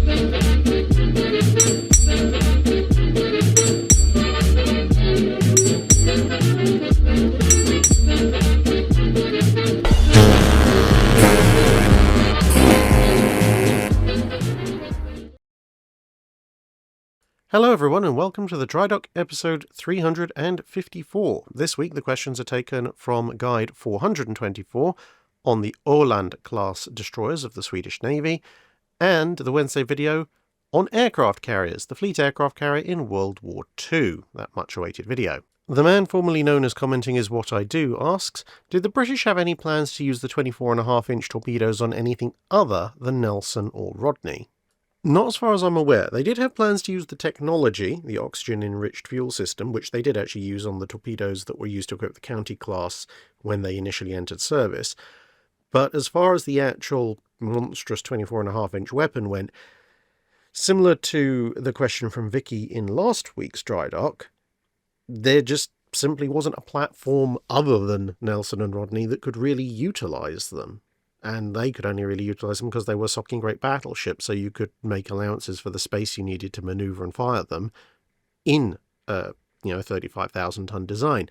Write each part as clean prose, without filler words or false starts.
Hello everyone and welcome to the Dry Dock episode 354. This week the questions are taken from Guide 424 on the Åland class destroyers of the Swedish Navy and the Wednesday video on aircraft carriers, the fleet aircraft carrier in World War II, that much awaited video. The man formerly known as Commenting Is What I Do asks, did the British have any plans to use the 24.5-inch torpedoes on anything other than Nelson or Rodney? Not as far as I'm aware. They did have plans to use the technology, the oxygen-enriched fuel system, which they did actually use on the torpedoes that were used to equip the County class when they initially entered service. But as far as the actual monstrous 24.5-inch weapon went, similar to the question from Vicky in last week's Dry Dock, there just simply wasn't a platform other than Nelson and Rodney that could really utilise them. And they could only really utilise them because they were socking great battleships, so you could make allowances for the space you needed to manoeuvre and fire them in a 35,000-ton design.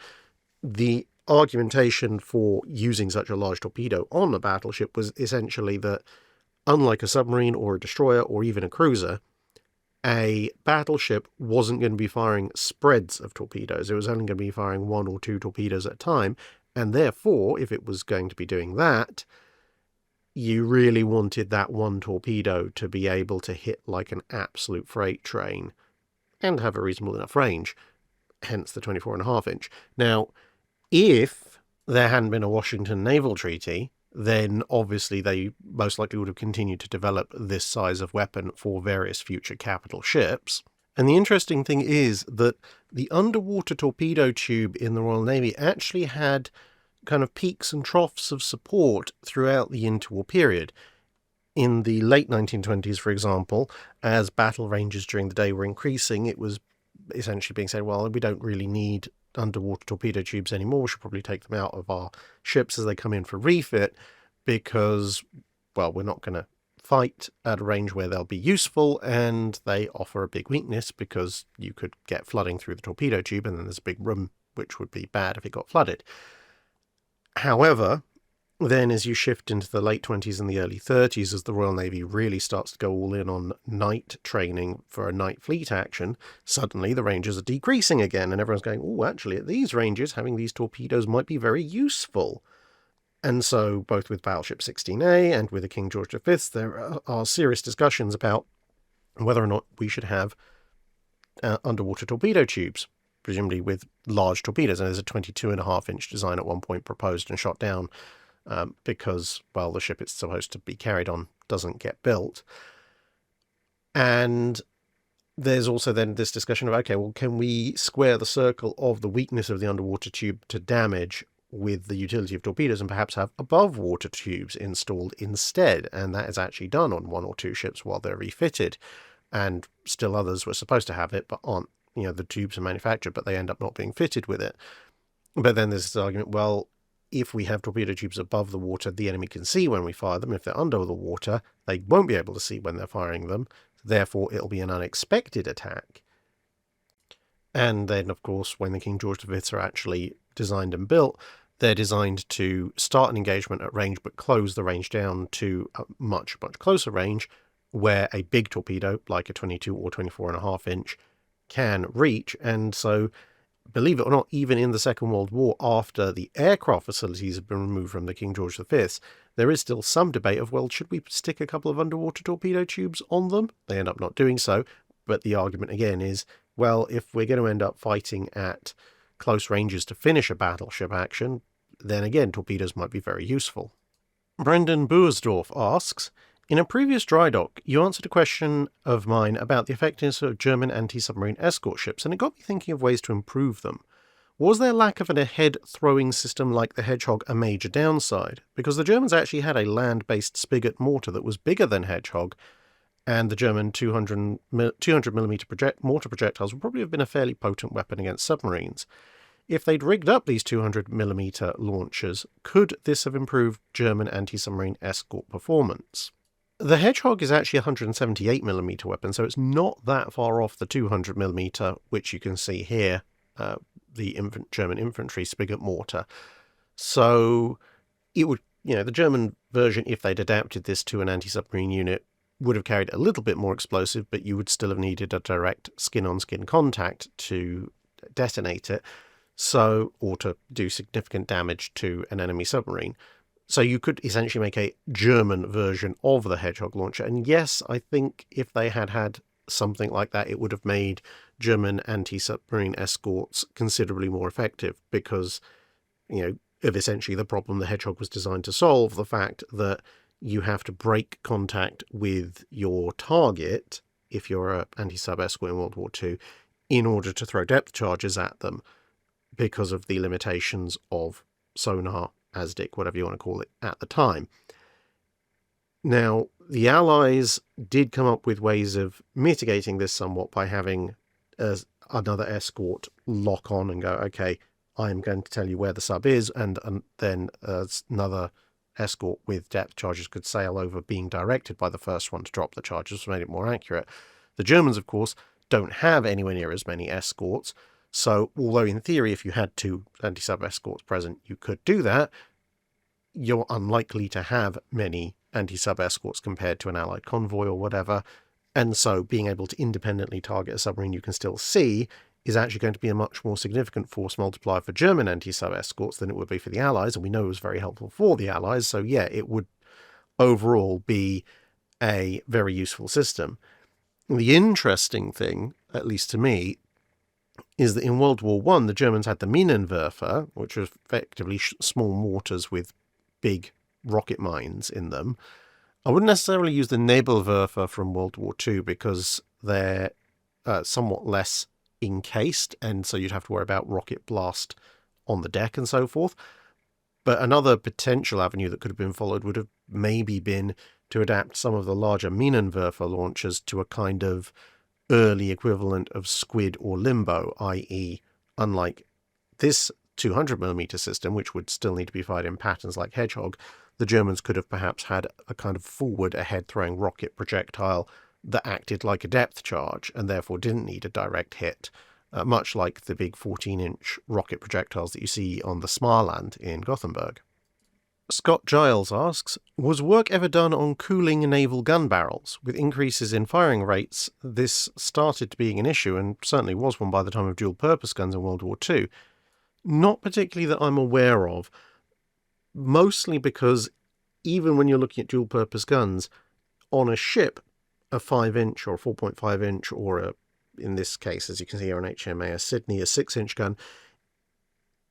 The argumentation for using such a large torpedo on a battleship was essentially that, unlike a submarine or a destroyer or even a cruiser, a battleship wasn't going to be firing spreads of torpedoes. It was only going to be firing one or two torpedoes at a time, and therefore, if it was going to be doing that, you really wanted that one torpedo to be able to hit like an absolute freight train and have a reasonable enough range, hence the 24.5-inch. Now, if there hadn't been a Washington Naval Treaty, then obviously they most likely would have continued to develop this size of weapon for various future capital ships. And the interesting thing is that the underwater torpedo tube in the Royal Navy actually had kind of peaks and troughs of support throughout the interwar period. In the late 1920s, for example, as battle ranges during the day were increasing, it was essentially being said, well, we don't really need underwater torpedo tubes anymore. We should probably take them out of our ships as they come in for refit because, well, we're not going to fight at a range where they'll be useful, and they offer a big weakness because you could get flooding through the torpedo tube and then there's a big room which would be bad if it got flooded. However, then as you shift into the late 20s and the early 30s, as the Royal Navy really starts to go all in on night training for a night fleet action, suddenly the ranges are decreasing again, and everyone's going, oh, actually, at these ranges, having these torpedoes might be very useful. And so, both with Battleship 16A and with the King George V, there are serious discussions about whether or not we should have underwater torpedo tubes, presumably with large torpedoes. And there's a 22.5-inch design at one point proposed and shot down because, well, the ship it's supposed to be carried on doesn't get built. And there's also then this discussion of, okay, well, can we square the circle of the weakness of the underwater tube to damage with the utility of torpedoes and perhaps have above water tubes installed instead? And that is actually done on one or two ships while they're refitted. And still others were supposed to have it, but aren't. The tubes are manufactured, but they end up not being fitted with it. But then there's this argument, well, if we have torpedo tubes above the water, the enemy can see when we fire them. If they're under the water, they won't be able to see when they're firing them. Therefore, it'll be an unexpected attack. And then, of course, when the King George V's are actually designed and built, they're designed to start an engagement at range, but close the range down to a much, much closer range, where a big torpedo, like a 22 or 24.5-inch, can reach. And so, believe it or not, even in the Second World War, after the aircraft facilities have been removed from the King George V, there is still some debate of, well, should we stick a couple of underwater torpedo tubes on them? They end up not doing so, but the argument again is, well, if we're going to end up fighting at close ranges to finish a battleship action, then again, torpedoes might be very useful. Brendan Boersdorf asks, in a previous Dry Dock, you answered a question of mine about the effectiveness of German anti-submarine escort ships, and it got me thinking of ways to improve them. Was their lack of an ahead-throwing system like the Hedgehog a major downside? Because the Germans actually had a land-based Spigot mortar that was bigger than Hedgehog, and the German 200mm mortar projectiles would probably have been a fairly potent weapon against submarines. If they'd rigged up these 200mm launchers, could this have improved German anti-submarine escort performance? The Hedgehog is actually a 178mm weapon, so it's not that far off the 200mm, which you can see here, the German infantry spigot mortar. So it would, the German version, if they'd adapted this to an anti-submarine unit, would have carried a little bit more explosive, but you would still have needed a direct skin-on-skin contact to detonate it, or to do significant damage to an enemy submarine. So you could essentially make a German version of the Hedgehog launcher. And yes, I think if they had had something like that, it would have made German anti-submarine escorts considerably more effective because, of essentially the problem the Hedgehog was designed to solve, the fact that you have to break contact with your target, if you're an anti-sub escort in World War II, in order to throw depth charges at them because of the limitations of sonar, ASDIC, whatever you want to call it, at the time. Now, the Allies did come up with ways of mitigating this somewhat by having another escort lock on and go, okay, I'm going to tell you where the sub is, and then another escort with depth charges could sail over, being directed by the first one to drop the charges, which made it more accurate. The Germans, of course, don't have anywhere near as many escorts, so although in theory if you had two anti-sub escorts present you could do that, you're unlikely to have many anti-sub escorts compared to an Allied convoy or whatever, and so being able to independently target a submarine you can still see is actually going to be a much more significant force multiplier for German anti-sub escorts than it would be for the Allies, and we know it was very helpful for the Allies, so yeah, it would overall be a very useful system. The interesting thing, at least to me, is that in World War I, the Germans had the Minenwerfer, which was effectively small mortars with big rocket mines in them. I wouldn't necessarily use the Nebelwerfer from World War II because they're somewhat less encased, and so you'd have to worry about rocket blast on the deck and so forth. But another potential avenue that could have been followed would have maybe been to adapt some of the larger Minenwerfer launchers to a kind of early equivalent of Squid or Limbo, i.e., unlike this 200mm system, which would still need to be fired in patterns like Hedgehog, the Germans could have perhaps had a kind of forward ahead-throwing rocket projectile that acted like a depth charge and therefore didn't need a direct hit, much like the big 14-inch rocket projectiles that you see on the Smarland in Gothenburg. Scott Giles asks, was work ever done on cooling naval gun barrels? With increases in firing rates, this started being an issue, and certainly was one by the time of dual-purpose guns in World War II. Not particularly that I'm aware of, mostly because even when you're looking at dual-purpose guns, on a ship, a 5-inch or a 4.5-inch, or in this case, as you can see here on HMAS Sydney, a 6-inch gun,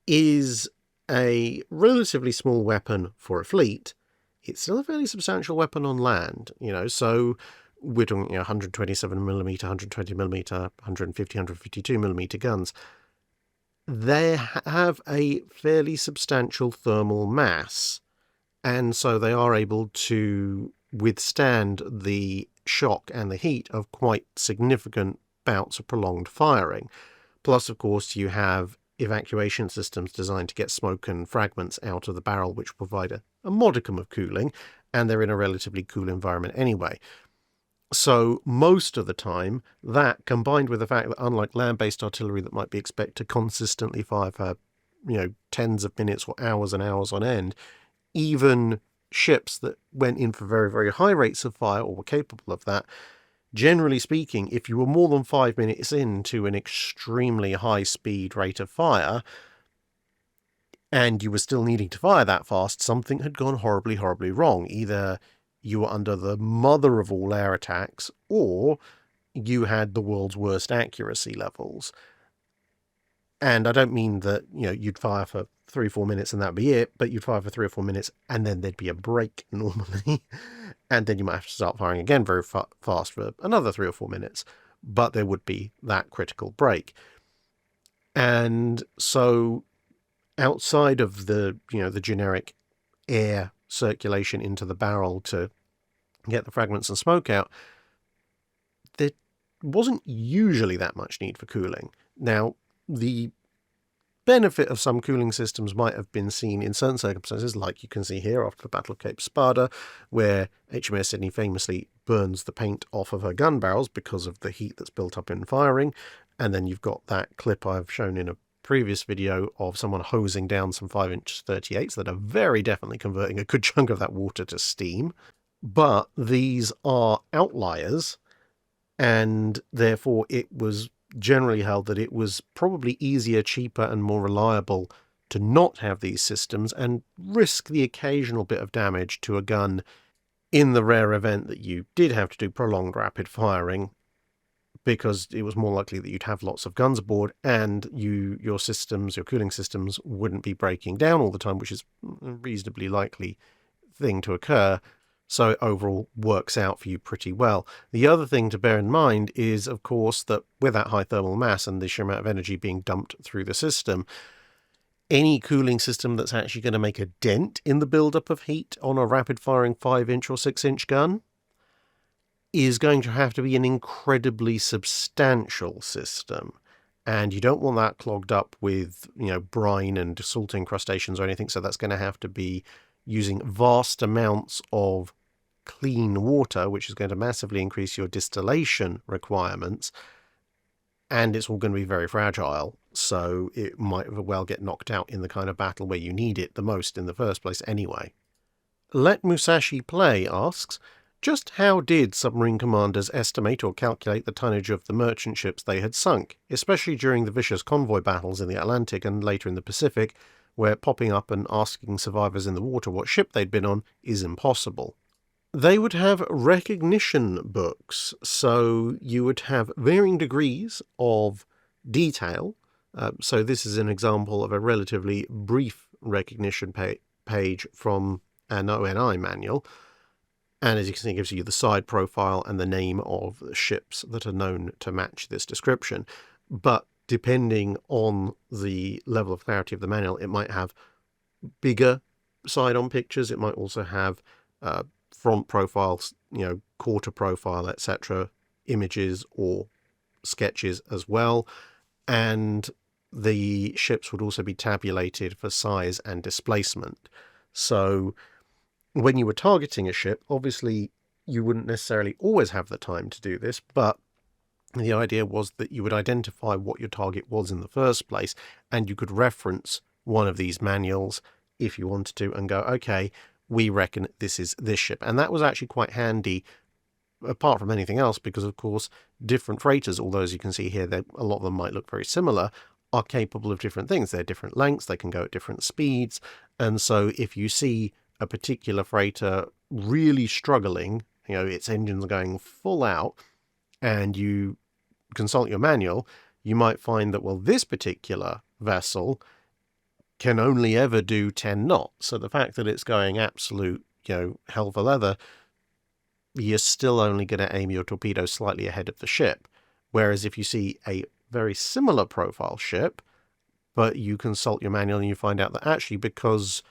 is a relatively small weapon for a fleet. It's still a fairly substantial weapon on land, so we're talking 127mm, 120mm, 150, 152mm guns. They have a fairly substantial thermal mass, and so they are able to withstand the shock and the heat of quite significant bouts of prolonged firing. Plus, of course, you have evacuation systems designed to get smoke and fragments out of the barrel, which provide a modicum of cooling, and they're in a relatively cool environment anyway. So most of the time, that combined with the fact that unlike land-based artillery that might be expected to consistently fire for tens of minutes or hours and hours on end, even ships that went in for very, very high rates of fire or were capable of that, generally speaking, if you were more than 5 minutes into an extremely high speed rate of fire and you were still needing to fire that fast, something had gone horribly, horribly wrong. Either you were under the mother of all air attacks, or you had the world's worst accuracy levels. And I don't mean that, you'd fire for 3 or 4 minutes and that'd be it, but you'd fire for 3 or 4 minutes and then there'd be a break normally. And then you might have to start firing again very fast for another 3 or 4 minutes, but there would be that critical break. And so outside of the, the generic air circulation into the barrel to get the fragments and smoke out, there wasn't usually that much need for cooling. Now, the benefit of some cooling systems might have been seen in certain circumstances, like you can see here after the Battle of Cape Spada, where HMAS Sydney famously burns the paint off of her gun barrels because of the heat that's built up in firing. And then you've got that clip I've shown in a previous video of someone hosing down some 5-inch 38s that are very definitely converting a good chunk of that water to steam. But these are outliers, and therefore it was generally held that it was probably easier, cheaper, and more reliable to not have these systems and risk the occasional bit of damage to a gun in the rare event that you did have to do prolonged rapid firing, because it was more likely that you'd have lots of guns aboard and your cooling systems wouldn't be breaking down all the time, which is a reasonably likely thing to occur. So it overall works out for you pretty well. The other thing to bear in mind is, of course, that with that high thermal mass and the sheer amount of energy being dumped through the system, any cooling system that's actually going to make a dent in the buildup of heat on a rapid-firing 5-inch or 6-inch gun is going to have to be an incredibly substantial system. And you don't want that clogged up with, brine and salt incrustations or anything, so that's going to have to be using vast amounts of clean water, which is going to massively increase your distillation requirements, and it's all going to be very fragile, so it might well get knocked out in the kind of battle where you need it the most in the first place anyway. Let Musashi Play asks, just how did submarine commanders estimate or calculate the tonnage of the merchant ships they had sunk, especially during the vicious convoy battles in the Atlantic and later in the Pacific, where popping up and asking survivors in the water what ship they'd been on is impossible? They would have recognition books, so you would have varying degrees of detail. So this is an example of a relatively brief recognition page from an ONI manual. And as you can see, it gives you the side profile and the name of the ships that are known to match this description. But depending on the level of clarity of the manual, it might have bigger side-on pictures. It might also have front profiles, quarter profile, etc., images or sketches as well. And the ships would also be tabulated for size and displacement. So when you were targeting a ship, obviously you wouldn't necessarily always have the time to do this, but the idea was that you would identify what your target was in the first place, and you could reference one of these manuals if you wanted to and go, okay, we reckon this is this ship. And that was actually quite handy, apart from anything else, because of course different freighters, although as you can see here, a lot of them might look very similar, are capable of different things. They're different lengths, they can go at different speeds, and so if you see a particular freighter really struggling, its engines are going full out, and you consult your manual, you might find that, well, this particular vessel can only ever do 10 knots. So the fact that it's going absolute, hell for leather, you're still only going to aim your torpedoes slightly ahead of the ship. Whereas if you see a very similar profile ship, but you consult your manual and you find out that actually because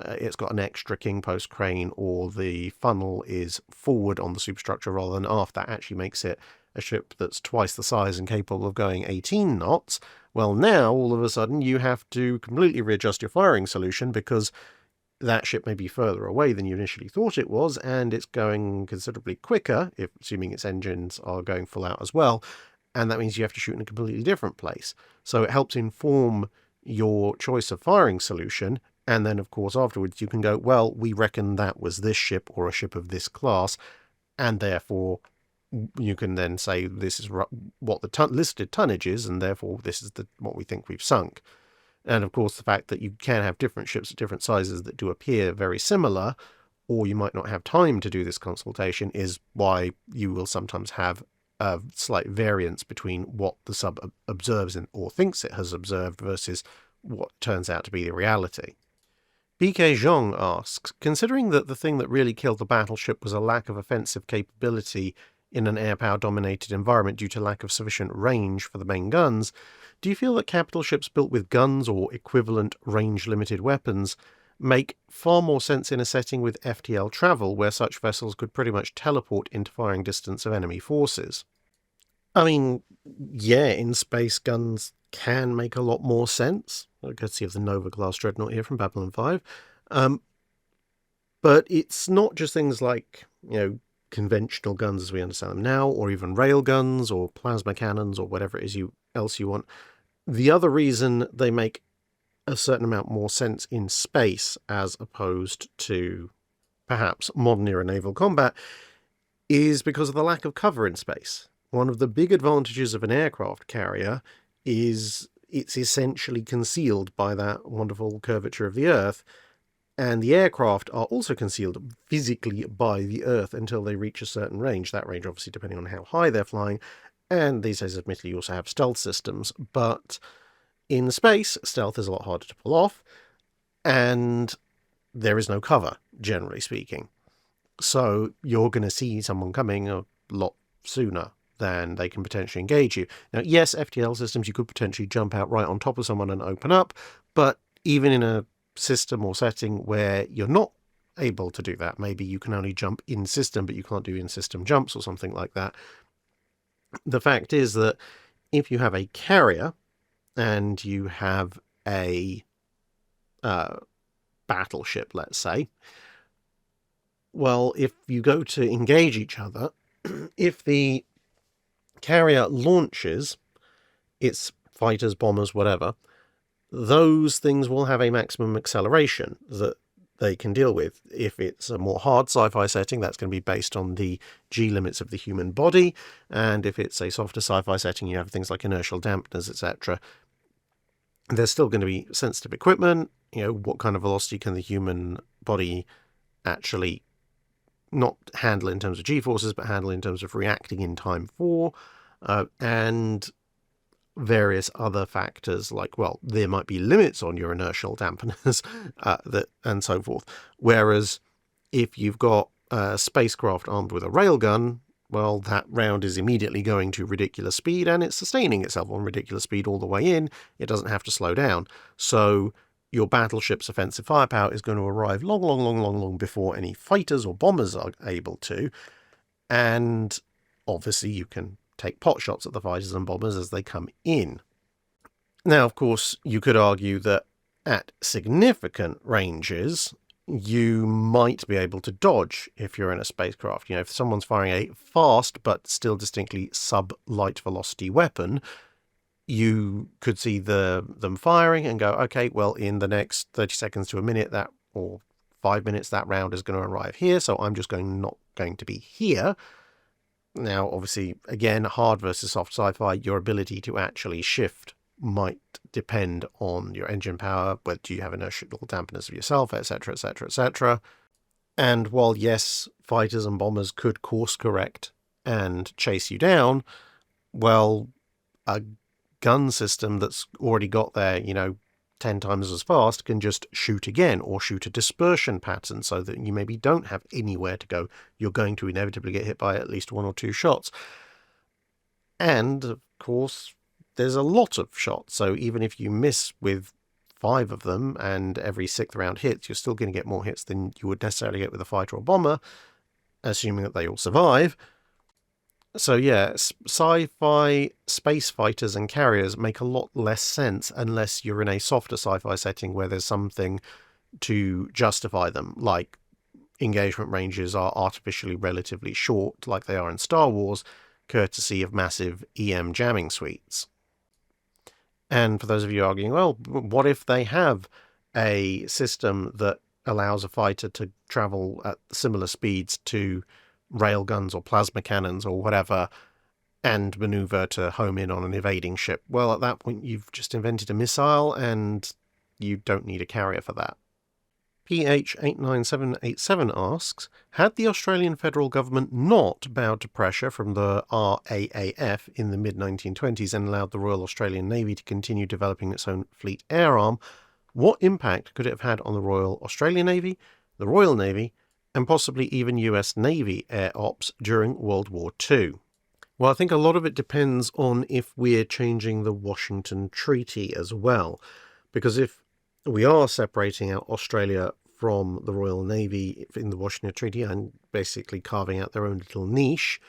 it's got an extra king post crane, or the funnel is forward on the superstructure rather than aft, that actually makes it a ship that's twice the size and capable of going 18 knots, well, now all of a sudden you have to completely readjust your firing solution because that ship may be further away than you initially thought it was, and it's going considerably quicker, assuming its engines are going full out as well, and that means you have to shoot in a completely different place. So it helps inform your choice of firing solution, and then of course afterwards you can go, well, we reckon that was this ship or a ship of this class, and therefore you can then say this is what the listed tonnage is, and therefore this is what we think we've sunk. And of course the fact that you can have different ships at different sizes that do appear very similar, or you might not have time to do this consultation, is why you will sometimes have a slight variance between what the sub observes or thinks it has observed versus what turns out to be the reality. BK Zhong asks, considering that the thing that really killed the battleship was a lack of offensive capability in an air-power-dominated environment due to lack of sufficient range for the main guns, do you feel that capital ships built with guns or equivalent range-limited weapons make far more sense in a setting with FTL travel, where such vessels could pretty much teleport into firing distance of enemy forces? I mean, yeah, in space, guns can make a lot more sense. Courtesy of the Nova-class dreadnought here from Babylon 5. But it's not just things like, conventional guns as we understand them now, or even rail guns or plasma cannons or whatever it is else you want. The other reason they make a certain amount more sense in space as opposed to perhaps modern era naval combat is because of the lack of cover in space. One of the big advantages of an aircraft carrier is it's essentially concealed by that wonderful curvature of the Earth, and the aircraft are also concealed physically by the Earth until they reach a certain range. That range obviously depending on how high they're flying, and these days admittedly you also have stealth systems, but in space, stealth is a lot harder to pull off, and there is no cover, generally speaking. So you're going to see someone coming a lot sooner than they can potentially engage you. Now, yes, FTL systems, you could potentially jump out right on top of someone and open up, but even in a system or setting where you're not able to do that, maybe you can only jump in system, but you can't do in-system jumps or something like that. The fact is that if you have a carrier and you have a battleship, let's say, well, if you go to engage each other, if the carrier launches its fighters, bombers, whatever, those things will have a maximum acceleration that they can deal with. If it's a more hard sci-fi setting, that's going to be based on the G limits of the human body, and if it's a softer sci-fi setting, you have things like inertial dampeners, etc. There's still going to be sensitive equipment. What kind of velocity can the human body actually not handle in terms of g-forces, but handle in terms of reacting in time for, and various other factors like, well, there might be limits on your inertial dampeners and so forth. Whereas if you've got a spacecraft armed with a railgun, well, that round is immediately going to ridiculous speed and it's sustaining itself on ridiculous speed all the way in. It doesn't have to slow down. So your battleship's offensive firepower is going to arrive long before any fighters or bombers are able to. And obviously you can take pot shots at the fighters and bombers as they come in. Now, of course, you could argue that at significant ranges, you might be able to dodge if you're in a spacecraft. If someone's firing a fast but still distinctly sub-light velocity weapon, you could see them firing and go, okay, well, in the next 30 seconds to a minute, or 5 minutes, that round is going to arrive here, so I'm just not going to be here. Now, obviously, again, hard versus soft sci-fi, your ability to actually shift might depend on your engine power, whether you have inertial dampeners of yourself, etc., etc., etc. And while, yes, fighters and bombers could course correct and chase you down, well, a gun system that's already got there, 10 times as fast can just shoot again, or shoot a dispersion pattern so that you maybe don't have anywhere to go. You're going to inevitably get hit by at least 1 or 2 shots. And, of course, there's a lot of shots, so even if you miss with 5 of them and every 6th round hits, you're still going to get more hits than you would necessarily get with a fighter or bomber, assuming that they all survive. So yeah, sci-fi space fighters and carriers make a lot less sense unless you're in a softer sci-fi setting where there's something to justify them, like engagement ranges are artificially relatively short, like they are in Star Wars, courtesy of massive EM jamming suites. And for those of you arguing, well, what if they have a system that allows a fighter to travel at similar speeds to railguns or plasma cannons or whatever, and maneuver to home in on an evading ship? Well, at that point, you've just invented a missile, and you don't need a carrier for that. PH89787 asks, had the Australian federal government not bowed to pressure from the RAAF in the mid-1920s and allowed the Royal Australian Navy to continue developing its own fleet air arm, what impact could it have had on the Royal Australian Navy, the Royal Navy, and possibly even US Navy air ops during World War II? Well, I think a lot of it depends on if we're changing the Washington Treaty as well. Because if we are separating out Australia from the Royal Navy in the Washington Treaty and basically carving out their own little niche,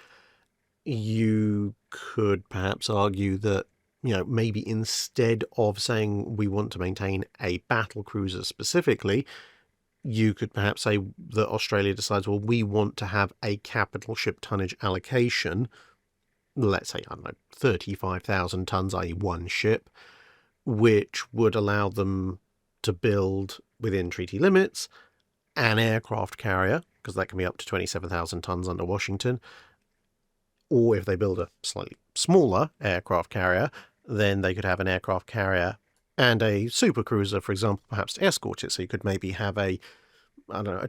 you could perhaps argue that maybe instead of saying we want to maintain a battle cruiser specifically, you could perhaps say that Australia decides, well, we want to have a capital ship tonnage allocation, let's say, 35,000 tons, i.e. one ship, which would allow them to build within treaty limits an aircraft carrier, because that can be up to 27,000 tons under Washington. Or if they build a slightly smaller aircraft carrier, then they could have an aircraft carrier and a supercruiser, for example, perhaps to escort it. So you could maybe have a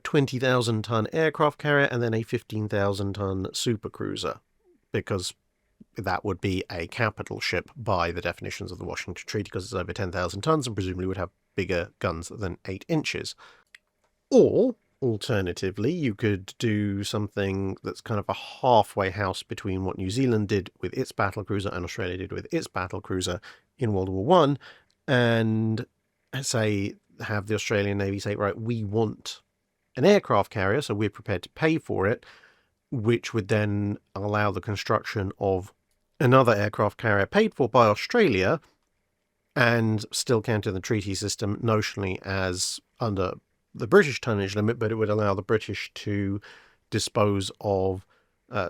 20,000 ton aircraft carrier and then a 15,000 ton supercruiser, because that would be a capital ship by the definitions of the Washington Treaty, because it's over 10,000 tons and presumably would have bigger guns than 8 inches. Or, alternatively, you could do something that's kind of a halfway house between what New Zealand did with its battlecruiser and Australia did with its battlecruiser in World War One, and say, have the Australian Navy say, right, we want an aircraft carrier, so we're prepared to pay for it, which would then allow the construction of another aircraft carrier paid for by Australia and still count in the treaty system notionally as under the British tonnage limit, but it would allow the British to dispose of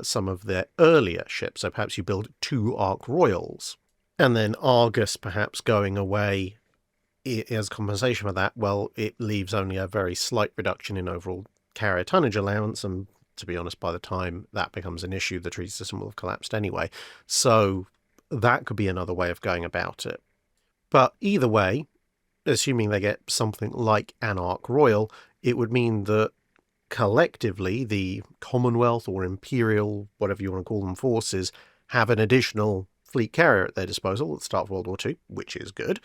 some of their earlier ships. So perhaps you build 2 Ark Royals, and then Argus perhaps going away as compensation for that. Well, it leaves only a very slight reduction in overall carrier tonnage allowance, and to be honest, by the time that becomes an issue, the treaty system will have collapsed anyway. So that could be another way of going about it. But either way, assuming they get something like an Ark Royal, it would mean that collectively the Commonwealth or Imperial, whatever you want to call them, forces have an additional fleet carrier at their disposal at the start of World War II, which is good.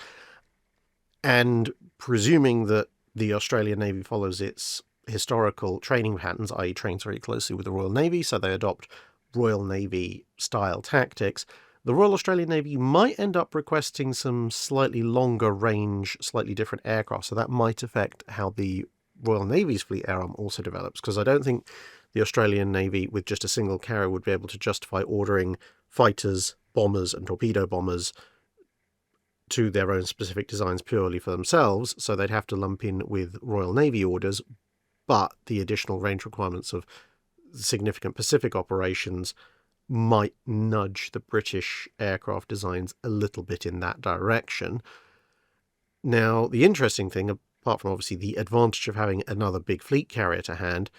And presuming that the Australian Navy follows its historical training patterns, i.e. trains very closely with the Royal Navy, so they adopt Royal Navy-style tactics, the Royal Australian Navy might end up requesting some slightly longer range, slightly different aircraft, so that might affect how the Royal Navy's fleet air arm also develops, because I don't think the Australian Navy, with just a single carrier, would be able to justify ordering fighters, bombers, and torpedo bombers to their own specific designs purely for themselves, so they'd have to lump in with Royal Navy orders, but the additional range requirements of significant Pacific operations might nudge the British aircraft designs a little bit in that direction. Now, the interesting thing, apart from obviously the advantage of having another big fleet carrier to hand,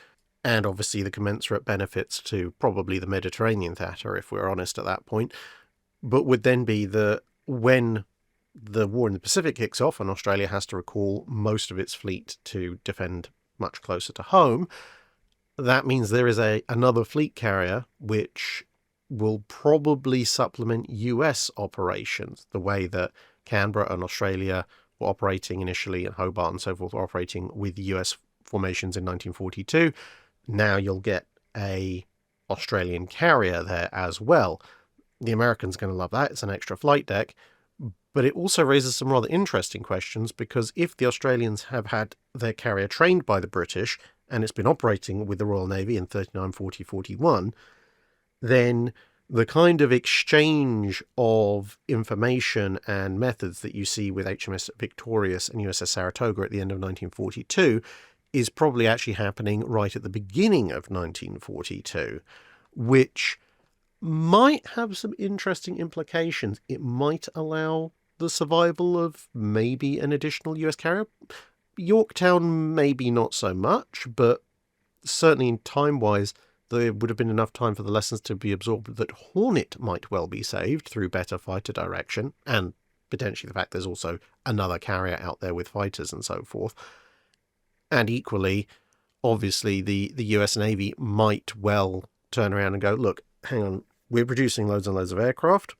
and obviously the commensurate benefits to probably the Mediterranean theatre, if we're honest at that point, but would then be that when the war in the Pacific kicks off and Australia has to recall most of its fleet to defend much closer to home, that means there is another fleet carrier which will probably supplement US operations, the way that Canberra and Australia were operating initially, and Hobart and so forth were operating with US formations in 1942. Now you'll get a Australian carrier there as well. The Americans are going to love that. It's an extra flight deck. But it also raises some rather interesting questions, because if the Australians have had their carrier trained by the British and it's been operating with the Royal Navy in 39, 40, 41, then the kind of exchange of information and methods that you see with HMS Victorious and USS Saratoga at the end of 1942 is probably actually happening right at the beginning of 1942, which might have some interesting implications. It might allow the survival of maybe an additional US carrier. Yorktown maybe not so much, but certainly time-wise there would have been enough time for the lessons to be absorbed that Hornet might well be saved through better fighter direction, and potentially the fact there's also another carrier out there with fighters and so forth. And equally, obviously, the US Navy might well turn around and go, look, hang on, we're producing loads and loads of aircraft.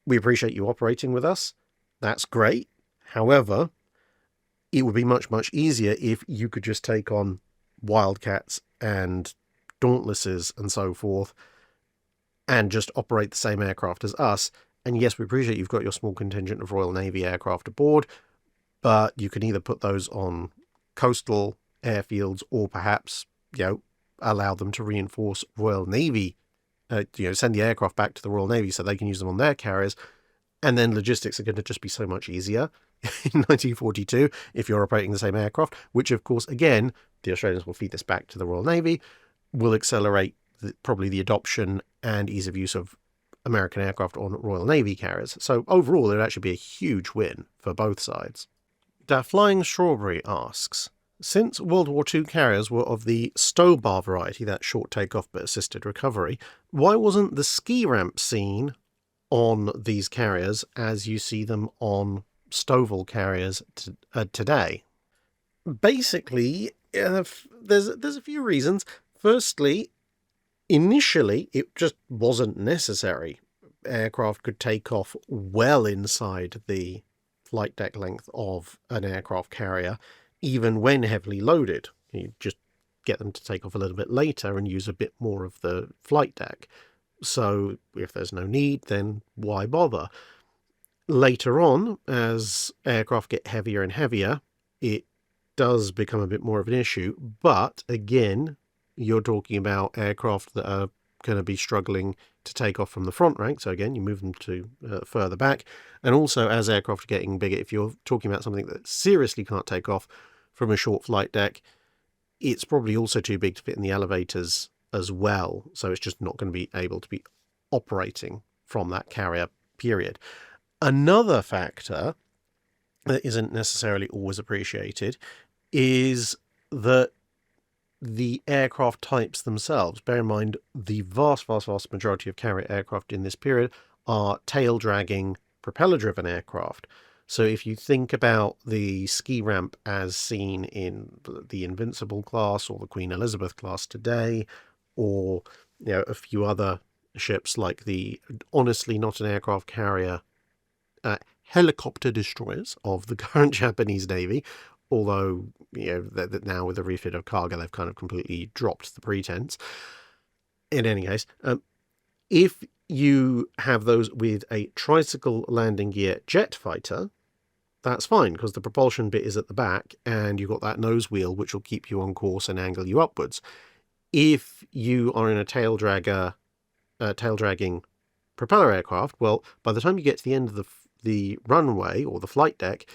We appreciate you operating with us. That's great. However, it would be much, much easier if you could just take on Wildcats and Dauntlesses and so forth and just operate the same aircraft as us. And yes, we appreciate you've got your small contingent of Royal Navy aircraft aboard, but you can either put those on coastal airfields or perhaps, allow them to reinforce Royal Navy, send the aircraft back to the Royal Navy so they can use them on their carriers. And then logistics are going to just be so much easier in 1942 if you're operating the same aircraft, which, of course, again, the Australians will feed this back to the Royal Navy, will accelerate probably the adoption and ease of use of American aircraft on Royal Navy carriers. So overall, it would actually be a huge win for both sides. Da Flying Strawberry asks, since World War II carriers were of the stow bar variety, that short takeoff but assisted recovery, why wasn't the ski ramp seen on these carriers as you see them on Stovall carriers today? Basically, there's a few reasons. Firstly, initially, it just wasn't necessary. Aircraft could take off well inside the flight deck length of an aircraft carrier, even when heavily loaded. You just get them to take off a little bit later and use a bit more of the flight deck. So if there's no need, then why bother? Later on, as aircraft get heavier and heavier, it does become a bit more of an issue. But again, you're talking about aircraft that are going to be struggling to take off from the front rank. So again, you move them to further back. And also, as aircraft are getting bigger, if you're talking about something that seriously can't take off from a short flight deck, it's probably also too big to fit in the elevators as well. So it's just not going to be able to be operating from that carrier, period. Another factor that isn't necessarily always appreciated is that the aircraft types themselves. Bear in mind, the vast majority of carrier aircraft in this period are tail-dragging, propeller-driven aircraft. So if you think about the ski ramp as seen in the Invincible class or the Queen Elizabeth class today, or a few other ships like the honestly not an aircraft carrier helicopter destroyers of the current Japanese Navy, although that now with the refit of cargo they've kind of completely dropped the pretense. In any case, if you have those with a tricycle landing gear jet fighter, that's fine because the propulsion bit is at the back and you've got that nose wheel which will keep you on course and angle you upwards. If you are in a tail-dragging propeller aircraft, well, by the time you get to the end of the runway or the flight deck,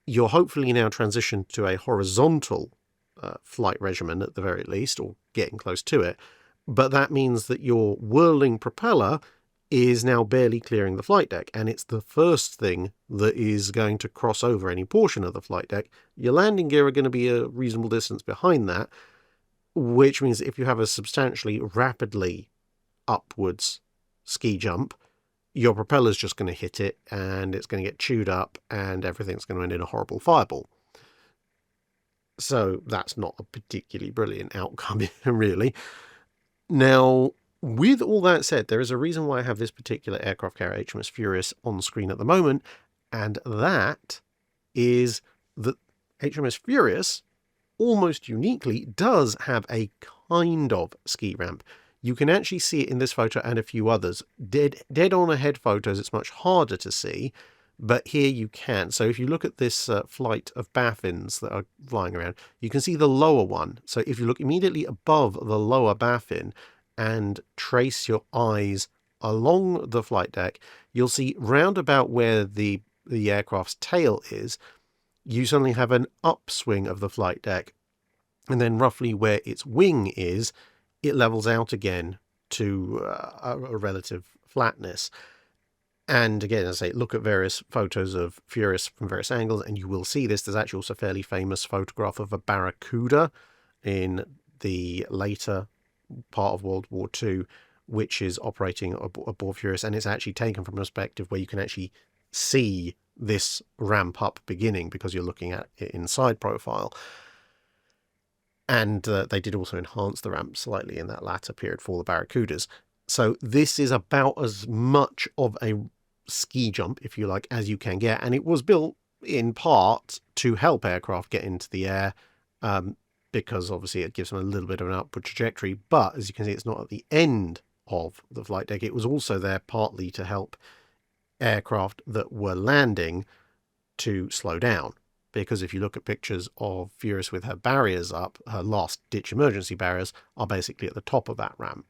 you're hopefully now transitioned to a horizontal flight regimen at the very least, or getting close to it. But that means that your whirling propeller is now barely clearing the flight deck, and it's the first thing that is going to cross over any portion of the flight deck. Your landing gear are going to be a reasonable distance behind that, which means if you have a substantially rapidly upwards ski jump, your propeller's just going to hit it and it's going to get chewed up and everything's going to end in a horrible fireball. So that's not a particularly brilliant outcome, really. Now, with all that said, there is a reason why I have this particular aircraft carrier, HMS Furious, on screen at the moment, and that is that HMS Furious, almost uniquely, does have a kind of ski ramp. You can actually see it in this photo and a few others. Dead on ahead photos, it's much harder to see, but here you can. So if you look at this flight of Baffins that are flying around, you can see the lower one. So if you look immediately above the lower Baffin and trace your eyes along the flight deck, you'll see round about where the aircraft's tail is, you suddenly have an upswing of the flight deck. And then roughly where its wing is, it levels out again to a relative flatness. And again, as I say, look at various photos of Furious from various angles, and you will see this. There's actually also a fairly famous photograph of a Barracuda in the later part of World War II, which is operating aboard Furious, and it's actually taken from a perspective where you can actually see this ramp up beginning because you're looking at it in side profile. And they did also enhance the ramp slightly in that latter period for the Barracudas. So this is about as much of a ski jump, if you like, as you can get. And it was built in part to help aircraft get into the air, because obviously it gives them a little bit of an upward trajectory. But as you can see, it's not at the end of the flight deck. It was also there partly to help aircraft that were landing to slow down. Because if you look at pictures of Furious with her barriers up, her last ditch emergency barriers are basically at the top of that ramp.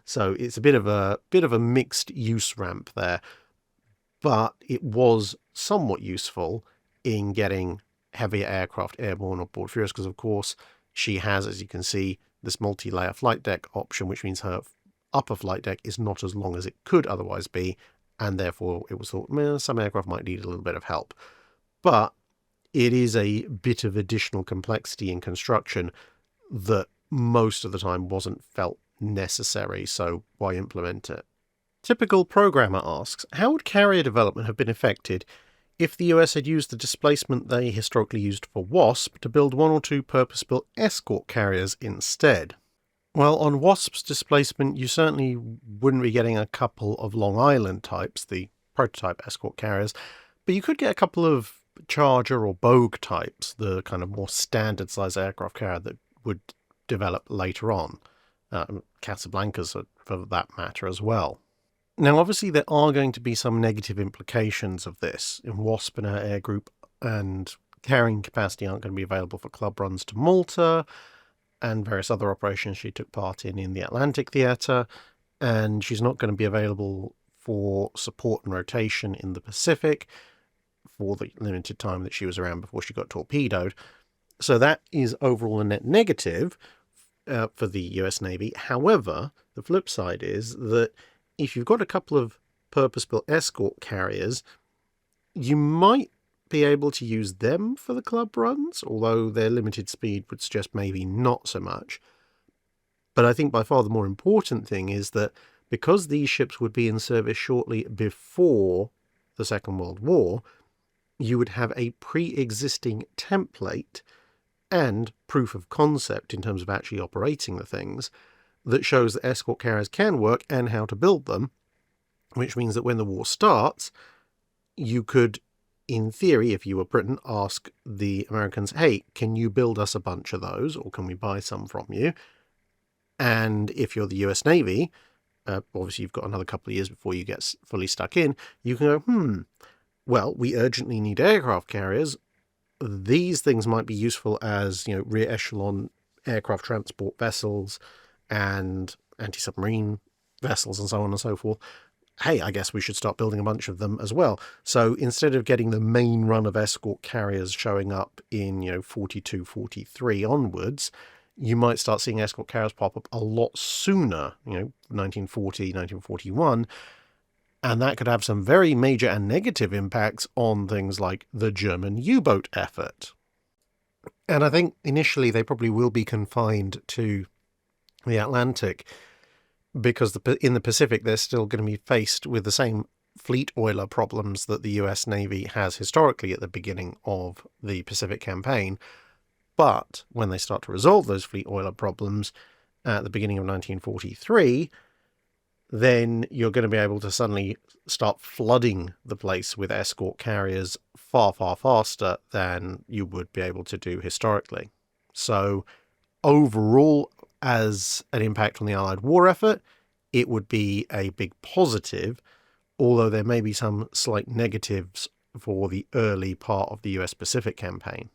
So it's a bit of a mixed use ramp there. but it was somewhat useful in getting heavier aircraft airborne or board furious, because of course she has, as you can see, this multi-layer flight deck option, which means her upper flight deck is not as long as it could otherwise be, and therefore it was thought, some aircraft might need a little bit of help. But it is a bit of additional complexity in construction that most of the time wasn't felt necessary, so why implement it? Typical Programmer asks, how would carrier development have been affected if the US had used the displacement they historically used for WASP to build one or two purpose-built escort carriers instead? Well, on WASP's displacement, you certainly wouldn't be getting a couple of Long Island types, the prototype escort carriers, but you could get a couple of Charger or Bogue types, the kind of more standard size aircraft carrier that would develop later on. Casablancas for that matter as well. Now, obviously, there are going to be some negative implications of this. In WASP and her air group and carrying capacity aren't going to be available for club runs to Malta and various other operations she took part in the Atlantic Theatre, and she's not going to be available for support and rotation in the Pacific for the limited time that she was around before she got torpedoed. So that is overall a net negative for the US Navy. However, the flip side is that if you've got a couple of purpose-built escort carriers, you might be able to use them for the club runs, although their limited speed would suggest maybe not so much. But I think by far the more important thing is that because these ships would be in service shortly before the Second World War, you would have a pre-existing template and proof of concept in terms of actually operating the things that shows that escort carriers can work and how to build them, which means that when the war starts, you could, in theory, if you were Britain, ask the Americans, hey, can you build us a bunch of those, or can we buy some from you? And if you're the US Navy, obviously you've got another couple of years before you get fully stuck in, you can go, well, we urgently need aircraft carriers. These things might be useful as, rear echelon aircraft transport vessels and anti-submarine vessels and so on and so forth. Hey, I guess we should start building a bunch of them as well. So instead of getting the main run of escort carriers showing up in, 42, 43 onwards, you might start seeing escort carriers pop up a lot sooner, 1940, 1941, and that could have some very major and negative impacts on things like the German U-boat effort. And I think initially they probably will be confined to the Atlantic, because in the Pacific they're still going to be faced with the same fleet oiler problems that the US Navy has historically at the beginning of the Pacific campaign. But when they start to resolve those fleet oiler problems at the beginning of 1943, then you're going to be able to suddenly start flooding the place with escort carriers far, far faster than you would be able to do historically. So overall, as an impact on the Allied war effort, it would be a big positive, although there may be some slight negatives for the early part of the US Pacific campaign.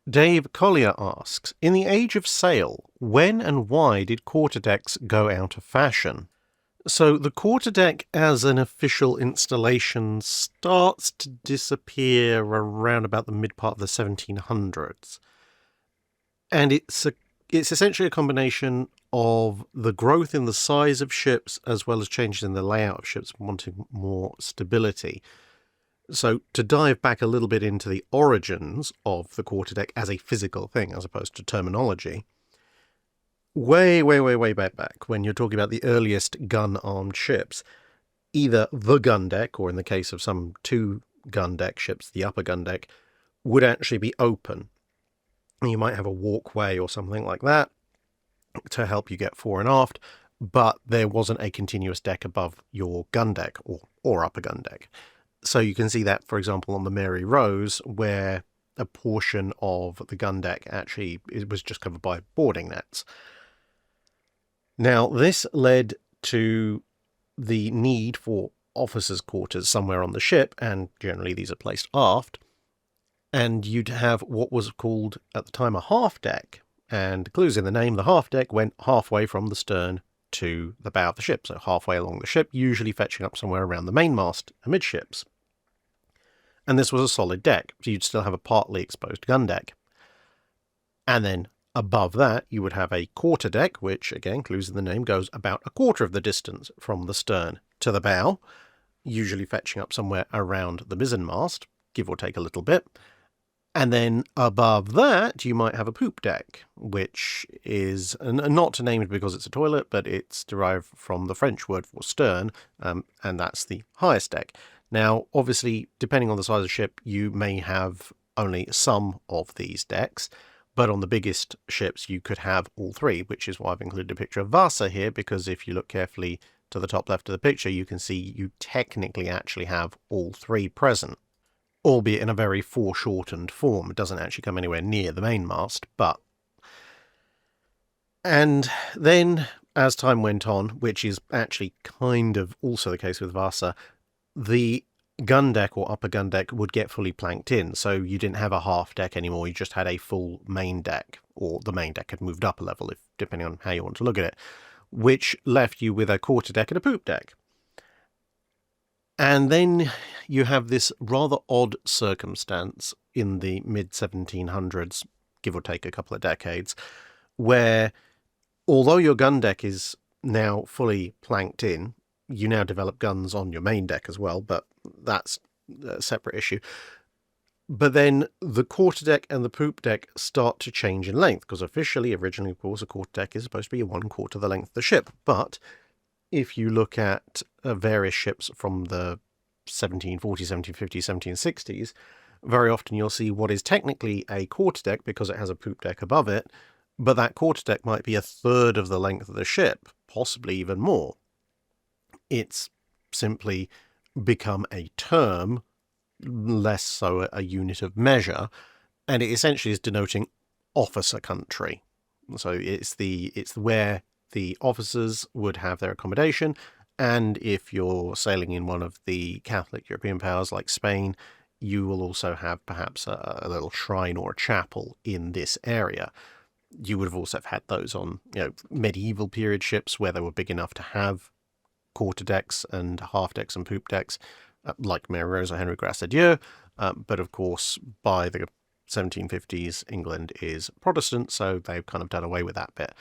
Dave Collier asks, in the age of sail, when and why did quarterdecks go out of fashion? So the quarterdeck as an official installation starts to disappear around about the mid part of the 1700s. And it's essentially a combination of the growth in the size of ships as well as changes in the layout of ships, wanting more stability. So to dive back a little bit into the origins of the quarterdeck as a physical thing as opposed to terminology, way, way, way, way back when you're talking about the earliest gun-armed ships, either the gun deck, or in the case of some two-gun deck ships, the upper gun deck, would actually be open. You might have a walkway or something like that to help you get fore and aft, but there wasn't a continuous deck above your gun deck or upper gun deck. So you can see that, for example, on the Mary Rose, where a portion of the gun deck actually was just covered by boarding nets. Now, this led to the need for officers' quarters somewhere on the ship, and generally these are placed aft. And you'd have what was called at the time a half deck, and clues in the name, the half deck went halfway from the stern to the bow of the ship, so halfway along the ship, usually fetching up somewhere around the mainmast amidships. And this was a solid deck, so you'd still have a partly exposed gun deck. And then above that, you would have a quarter deck, which, again, clues in the name, goes about a quarter of the distance from the stern to the bow, usually fetching up somewhere around the mizzenmast, give or take a little bit. And then above that, you might have a poop deck, which is not named because it's a toilet, but it's derived from the French word for stern, and that's the highest deck. Now, obviously, depending on the size of the ship, you may have only some of these decks, but on the biggest ships, you could have all three, which is why I've included a picture of Vasa here, because if you look carefully to the top left of the picture, you can see you technically actually have all three present, albeit in a very foreshortened form. It doesn't actually come anywhere near the mainmast, but... And then, as time went on, which is actually kind of also the case with Vasa, the gun deck or upper gun deck would get fully planked in, so you didn't have a half deck anymore, you just had a full main deck, or the main deck had moved up a level, if depending on how you want to look at it, which left you with a quarter deck and a poop deck. And then you have this rather odd circumstance in the mid-1700s, give or take a couple of decades, where although your gun deck is now fully planked in, you now develop guns on your main deck as well, but that's a separate issue. But then the quarter deck and the poop deck start to change in length, because originally, of course, a quarter deck is supposed to be 1/4 the length of the ship. But if you look at various ships from the 1740s, 1750s, 1760s, very often you'll see what is technically a quarter deck because it has a poop deck above it, but that quarter deck might be 1/3 of the length of the ship, possibly even more. It's simply become a term, less so a unit of measure, and it essentially is denoting officer country. So it's where the officers would have their accommodation, and if you're sailing in one of the Catholic European powers like Spain, you will also have perhaps a little shrine or a chapel in this area. You would have also had those on medieval period ships where they were big enough to have quarter decks and half decks and poop decks, like Mary Rose or Henry Gracedieu, but of course by the 1750s England is Protestant, so they've kind of done away with that bit.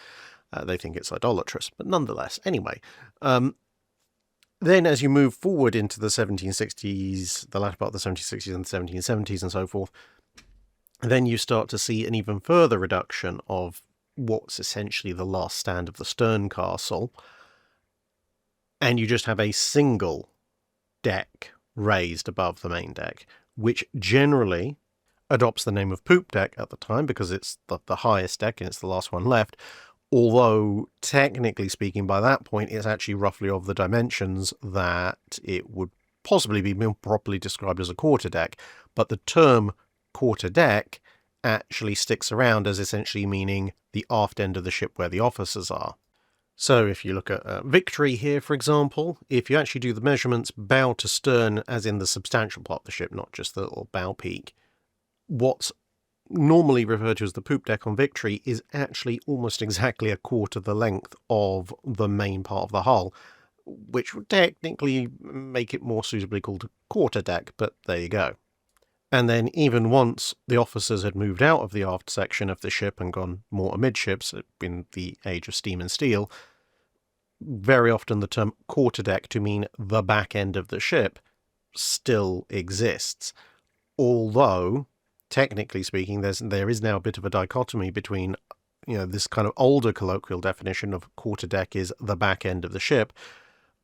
They think it's idolatrous, but nonetheless, anyway. Then as you move forward into the 1760s, the latter part of the 1760s and the 1770s and so forth, then you start to see an even further reduction of what's essentially the last stand of the stern castle, and you just have a single deck raised above the main deck, which generally adopts the name of poop deck at the time because it's the highest deck and it's the last one left, although technically speaking by that point it's actually roughly of the dimensions that it would possibly be more properly described as a quarter deck, but the term quarter deck actually sticks around as essentially meaning the aft end of the ship where the officers are. So if you look at Victory here, for example, if you actually do the measurements bow to stern, as in the substantial part of the ship, not just the little bow peak, what's normally referred to as the poop deck on Victory is actually almost exactly a quarter the length of the main part of the hull, which would technically make it more suitably called a quarter deck, but there you go. And then even once the officers had moved out of the aft section of the ship and gone more amidships in the age of steam and steel, very often the term quarterdeck to mean the back end of the ship still exists. Although, technically speaking, there is now a bit of a dichotomy between this kind of older colloquial definition of quarterdeck is the back end of the ship,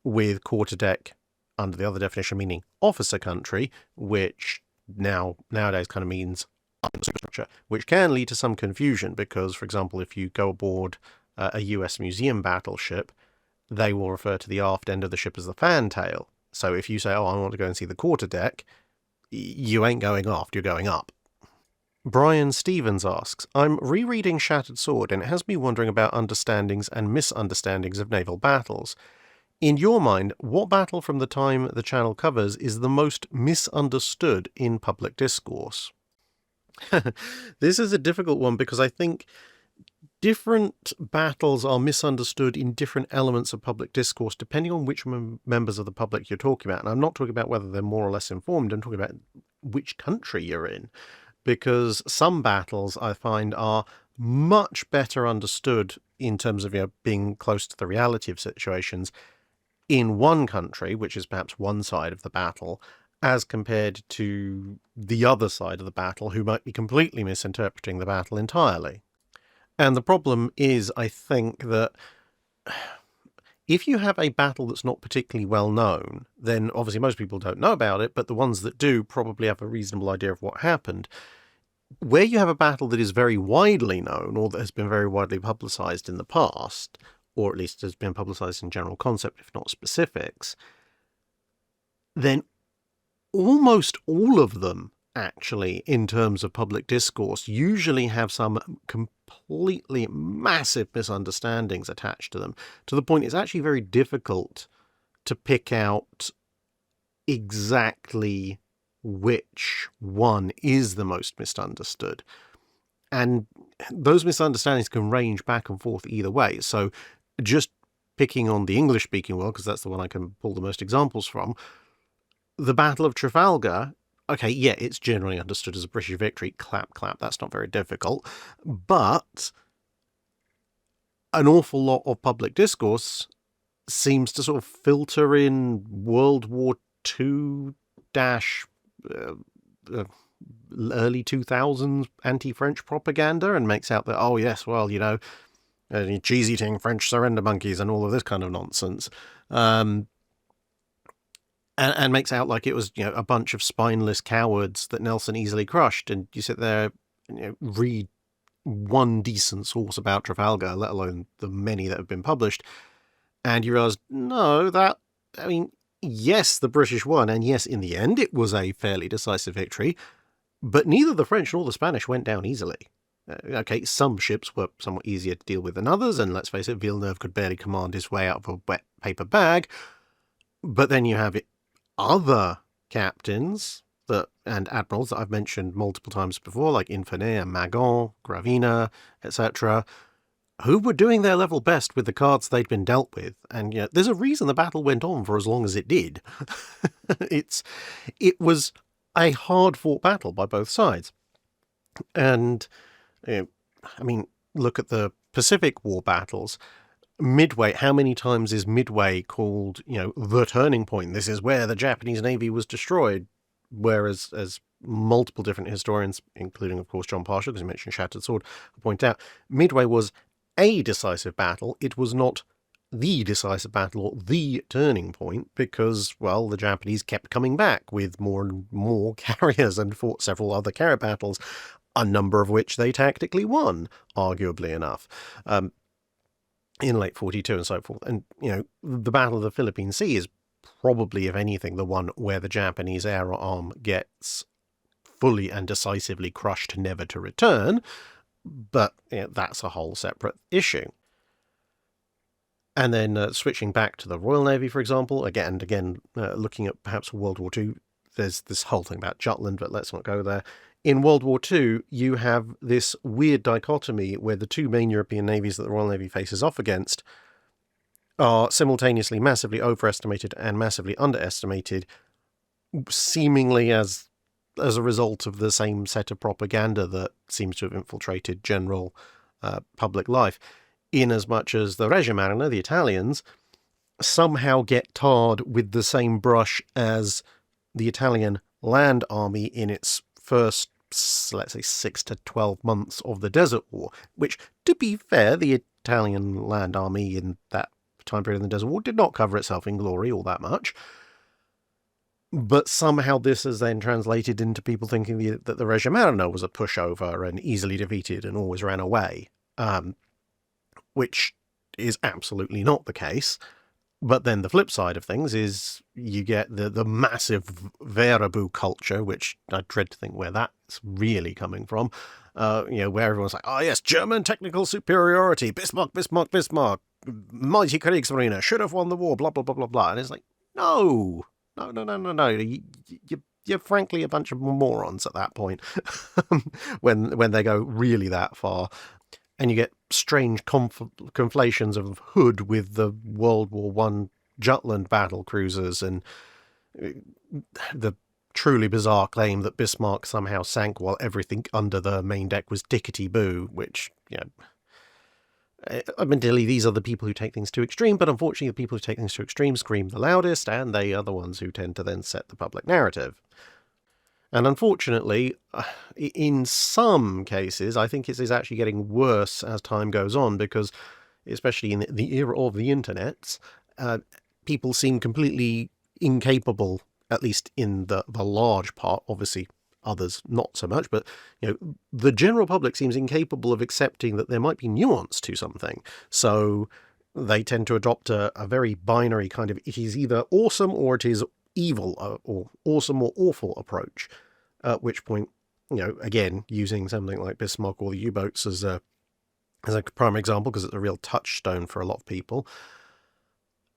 with quarterdeck under the other definition meaning officer country, which nowadays kind of means superstructure, which can lead to some confusion because, for example, if you go aboard a US museum battleship, they will refer to the aft end of the ship as the fantail. So if you say, I want to go and see the quarterdeck, you ain't going aft, you're going up. Brian Stevens asks, I'm rereading Shattered Sword and it has me wondering about understandings and misunderstandings of naval battles. In your mind, what battle from the time the channel covers is the most misunderstood in public discourse? This is a difficult one because I think different battles are misunderstood in different elements of public discourse depending on which members of the public you're talking about. And I'm not talking about whether they're more or less informed, I'm talking about which country you're in, because some battles I find are much better understood in terms of being close to the reality of situations in one country, which is perhaps one side of the battle, as compared to the other side of the battle, who might be completely misinterpreting the battle entirely. And the problem is, I think, that if you have a battle that's not particularly well known, then obviously most people don't know about it, but the ones that do probably have a reasonable idea of what happened. Where you have a battle that is very widely known, or that has been very widely publicized in the past, or at least has been publicized in general concept, if not specifics, then almost all of them, actually, in terms of public discourse, usually have some completely massive misunderstandings attached to them, to the point it's actually very difficult to pick out exactly which one is the most misunderstood. And those misunderstandings can range back and forth either way. So just picking on the English-speaking world, because that's the one I can pull the most examples from, the Battle of Trafalgar, okay, yeah, it's generally understood as a British victory. Clap, clap, that's not very difficult. But an awful lot of public discourse seems to sort of filter in World War II early 2000s anti-French propaganda and makes out that, oh yes, well, cheese-eating French surrender monkeys and all of this kind of nonsense. And makes out like it was, a bunch of spineless cowards that Nelson easily crushed. And you sit there, read one decent source about Trafalgar, let alone the many that have been published, and you realise, no, yes, the British won, and yes, in the end, it was a fairly decisive victory, but neither the French nor the Spanish went down easily. Okay, some ships were somewhat easier to deal with than others, and let's face it, Villeneuve could barely command his way out of a wet paper bag, but then you have other captains and admirals that I've mentioned multiple times before, like Infernet and Magon, Gravina, etc., who were doing their level best with the cards they'd been dealt with. And there's a reason the battle went on for as long as it did. It was a hard-fought battle by both sides. And, look at the Pacific War battles. Midway, how many times is Midway called, the turning point? This is where the Japanese Navy was destroyed. Whereas, as multiple different historians, including, of course, John Partial, because he mentioned Shattered Sword, point out, Midway was a decisive battle. It was not the decisive battle or the turning point because, well, the Japanese kept coming back with more and more carriers and fought several other carrier battles, a number of which they tactically won, arguably enough. In late 42 and so forth. And, the Battle of the Philippine Sea is probably, if anything, the one where the Japanese air arm gets fully and decisively crushed, never to return. But that's a whole separate issue. And then switching back to the Royal Navy, for example, again, looking at perhaps World War II, there's this whole thing about Jutland, but let's not go there. In World War II, you have this weird dichotomy where the two main European navies that the Royal Navy faces off against are simultaneously massively overestimated and massively underestimated, seemingly as a result of the same set of propaganda that seems to have infiltrated general public life, in as much as the Regia Marina, the Italians, somehow get tarred with the same brush as the Italian land army in its first, let's say, 6 to 12 months of the Desert War, which, to be fair, the Italian land army in that time period in the Desert War did not cover itself in glory all that much. But somehow this has then translated into people thinking that the Regia Marina was a pushover and easily defeated and always ran away, which is absolutely not the case. But then the flip side of things is you get the massive Wehraboo culture, which I dread to think where that's really coming from, where everyone's like, oh yes, German technical superiority, Bismarck, Bismarck, Bismarck, mighty Kriegsmarine, should have won the war, blah, blah, blah, blah, blah. And it's like, no. You're frankly a bunch of morons at that point when they go really that far. And you get strange conflations of Hood with the World War I Jutland battle cruisers and the truly bizarre claim that Bismarck somehow sank while everything under the main deck was dickety-boo, which, admittedly, these are the people who take things too extreme, but unfortunately the people who take things too extreme scream the loudest, and they are the ones who tend to then set the public narrative. And unfortunately, in some cases, I think it is actually getting worse as time goes on, because especially in the era of the internet, people seem completely incapable, at least in the large part, obviously others not so much, but the general public seems incapable of accepting that there might be nuance to something. So they tend to adopt a very binary kind of, it is either awesome or it is evil, or awesome or awful approach. At which point, again, using something like Bismarck or the U-boats as a prime example, because it's a real touchstone for a lot of people,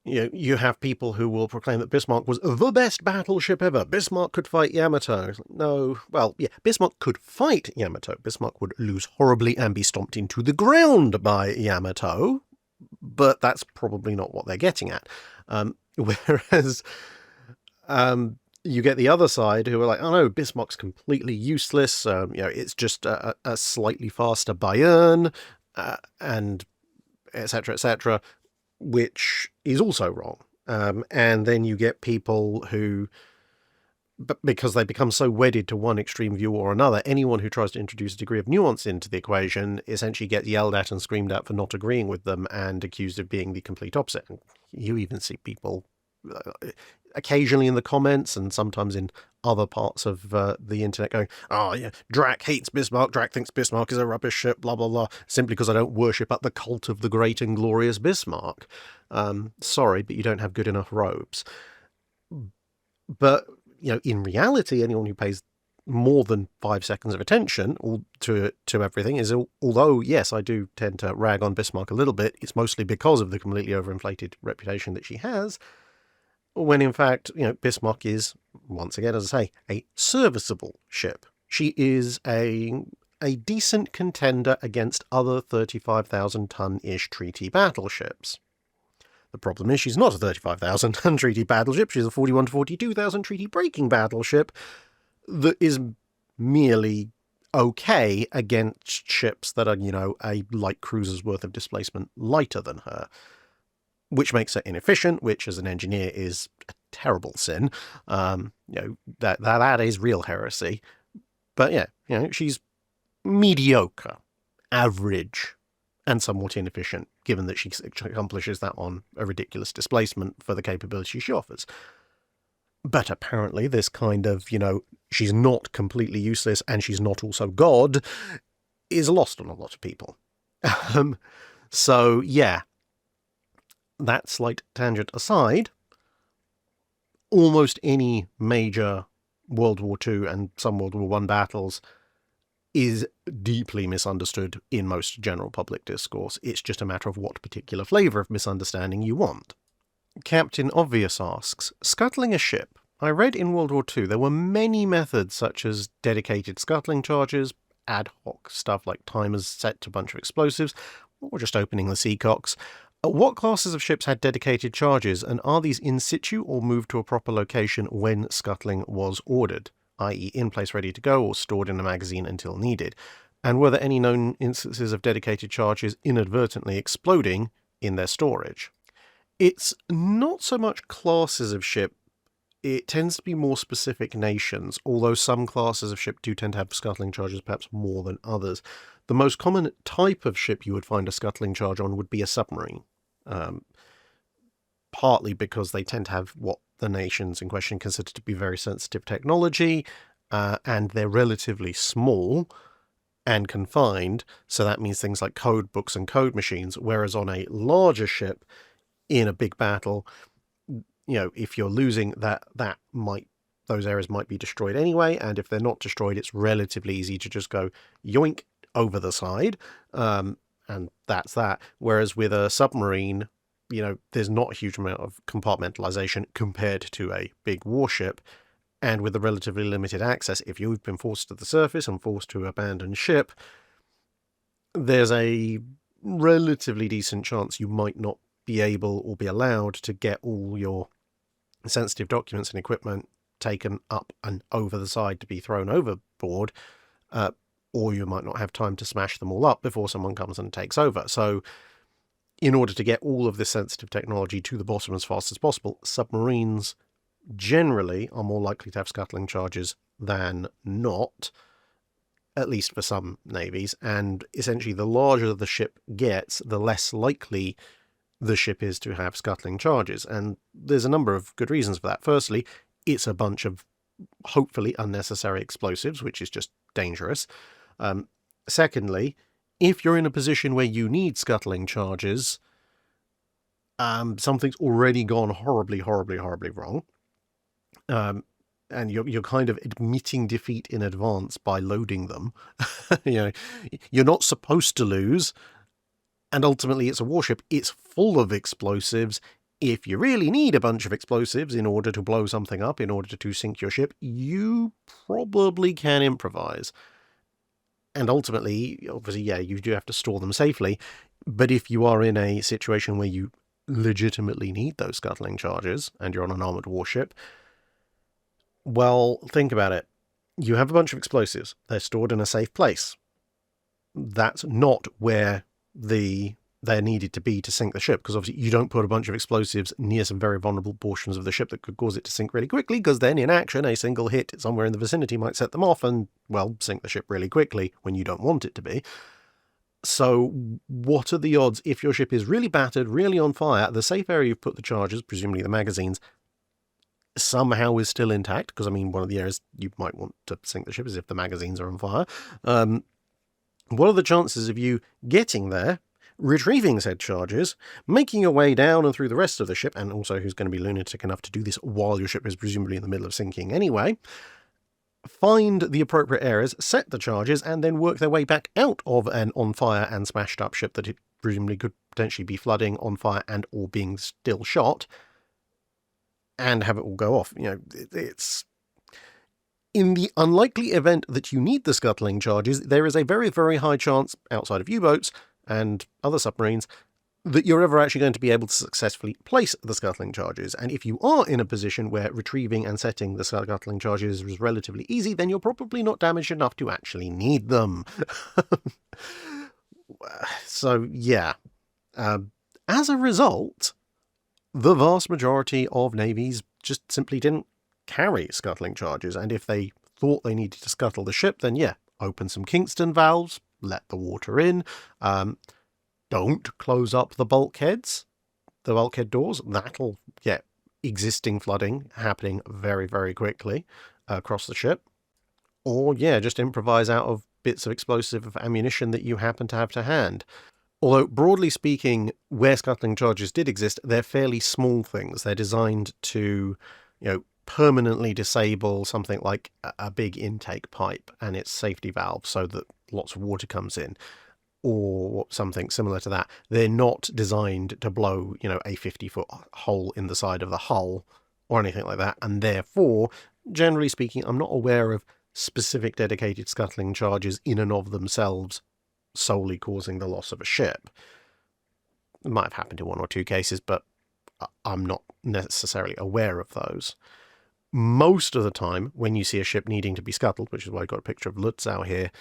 you have people who will proclaim that Bismarck was the best battleship ever. Bismarck could fight Yamato. No, well, yeah, Bismarck could fight Yamato. Bismarck would lose horribly and be stomped into the ground by Yamato, but that's probably not what they're getting at. Whereas you get the other side who are like, oh no, Bismarck's completely useless. It's just a slightly faster Bayern, and etc., etc., which is also wrong. And then you get people who, because they become so wedded to one extreme view or another, anyone who tries to introduce a degree of nuance into the equation essentially gets yelled at and screamed at for not agreeing with them and accused of being the complete opposite. And you even see people occasionally in the comments and sometimes in other parts of the internet going, oh yeah, Drac hates Bismarck, Drac thinks Bismarck is a rubbish ship, blah blah blah, simply because I don't worship at the cult of the great and glorious Bismarck. Sorry, but you don't have good enough robes. But in reality, anyone who pays more than 5 seconds of attention to everything is, although yes, I do tend to rag on Bismarck a little bit, it's mostly because of the completely overinflated reputation that she has, when in fact, Bismarck is, once again, as I say, a serviceable ship. She is a decent contender against other 35,000-ton-ish treaty battleships. The problem is she's not a 35,000-ton treaty battleship. She's a 41 to 42,000 treaty breaking battleship that is merely okay against ships that are, a light cruiser's worth of displacement lighter than her, which makes her inefficient, which as an engineer is a terrible sin. That is real heresy. But yeah, she's mediocre, average, and somewhat inefficient, given that she accomplishes that on a ridiculous displacement for the capability she offers. But apparently this kind of, she's not completely useless and she's not also God, is lost on a lot of people. So, yeah. That slight tangent aside, almost any major World War II and some World War I battles is deeply misunderstood in most general public discourse. It's just a matter of what particular flavour of misunderstanding you want. Captain Obvious asks, scuttling a ship. I read in World War II there were many methods such as dedicated scuttling charges, ad hoc stuff like timers set to a bunch of explosives, or just opening the seacocks. What classes of ships had dedicated charges, and are these in situ or moved to a proper location when scuttling was ordered, i.e. in place ready to go or stored in a magazine until needed? And were there any known instances of dedicated charges inadvertently exploding in their storage? It's not so much classes of ship, it tends to be more specific nations, although some classes of ship do tend to have scuttling charges perhaps more than others. The most common type of ship you would find a scuttling charge on would be a submarine. Partly because they tend to have what the nations in question consider to be very sensitive technology, and they're relatively small and confined, so that means things like code books and code machines, whereas on a larger ship in a big battle, if you're losing those areas might be destroyed anyway, and if they're not destroyed, it's relatively easy to just go yoink over the side, and that's that. Whereas with a submarine, there's not a huge amount of compartmentalization compared to a big warship, and with a relatively limited access, if you've been forced to the surface and forced to abandon ship, there's a relatively decent chance you might not be able or be allowed to get all your sensitive documents and equipment taken up and over the side to be thrown overboard, or you might not have time to smash them all up before someone comes and takes over. So in order to get all of this sensitive technology to the bottom as fast as possible, submarines generally are more likely to have scuttling charges than not, at least for some navies. And essentially, the larger the ship gets, the less likely the ship is to have scuttling charges. And there's a number of good reasons for that. Firstly, it's a bunch of hopefully unnecessary explosives, which is just dangerous. Secondly, if you're in a position where you need scuttling charges, something's already gone horribly, horribly, horribly wrong. And you're kind of admitting defeat in advance by loading them. You're not supposed to lose, and ultimately it's a warship. It's full of explosives. If you really need a bunch of explosives in order to blow something up, in order to sink your ship, you probably can improvise. And ultimately, obviously, yeah, you do have to store them safely. But if you are in a situation where you legitimately need those scuttling charges, and you're on an armored warship, well, think about it. You have a bunch of explosives. They're stored in a safe place. That's not where they're needed to be to sink the ship, because obviously you don't put a bunch of explosives near some very vulnerable portions of the ship that could cause it to sink really quickly, because then in action a single hit somewhere in the vicinity might set them off and, well, sink the ship really quickly when you don't want it to be. So what are the odds if your ship is really battered, really on fire, the safe area you've put the charges, presumably the magazines, somehow is still intact? Because, I mean, one of the areas you might want to sink the ship is if the magazines are on fire. What are the chances of you getting there, retrieving said charges, making your way down and through the rest of the ship, and also who's going to be lunatic enough to do this while your ship is presumably in the middle of sinking anyway, find the appropriate areas, set the charges, and then work their way back out of an on-fire and smashed-up ship that it presumably could potentially be flooding, on fire, and or being still shot, and have it all go off. It's... In the unlikely event that you need the scuttling charges, there is a very, very high chance, outside of U-boats and other submarines, that you're ever actually going to be able to successfully place the scuttling charges. And if you are in a position where retrieving and setting the scuttling charges is relatively easy, then you're probably not damaged enough to actually need them. So, yeah. As a result, the vast majority of navies just simply didn't carry scuttling charges, and if they thought they needed to scuttle the ship, then yeah, open some Kingston valves, let the water in, don't close up the bulkhead doors. That'll get existing flooding happening very, very quickly across the ship. Or yeah, just improvise out of bits of explosive ammunition that you happen to have to hand. Although, broadly speaking, where scuttling charges did exist, they're fairly small things. They're designed to, permanently disable something like a big intake pipe and its safety valve so that lots of water comes in, or something similar to that. They're not designed to blow, a 50-foot hole in the side of the hull or anything like that. And therefore, generally speaking, I'm not aware of specific dedicated scuttling charges in and of themselves solely causing the loss of a ship. It might have happened in one or two cases, but I'm not necessarily aware of those. Most of the time, when you see a ship needing to be scuttled, which is why I got a picture of Lutzow here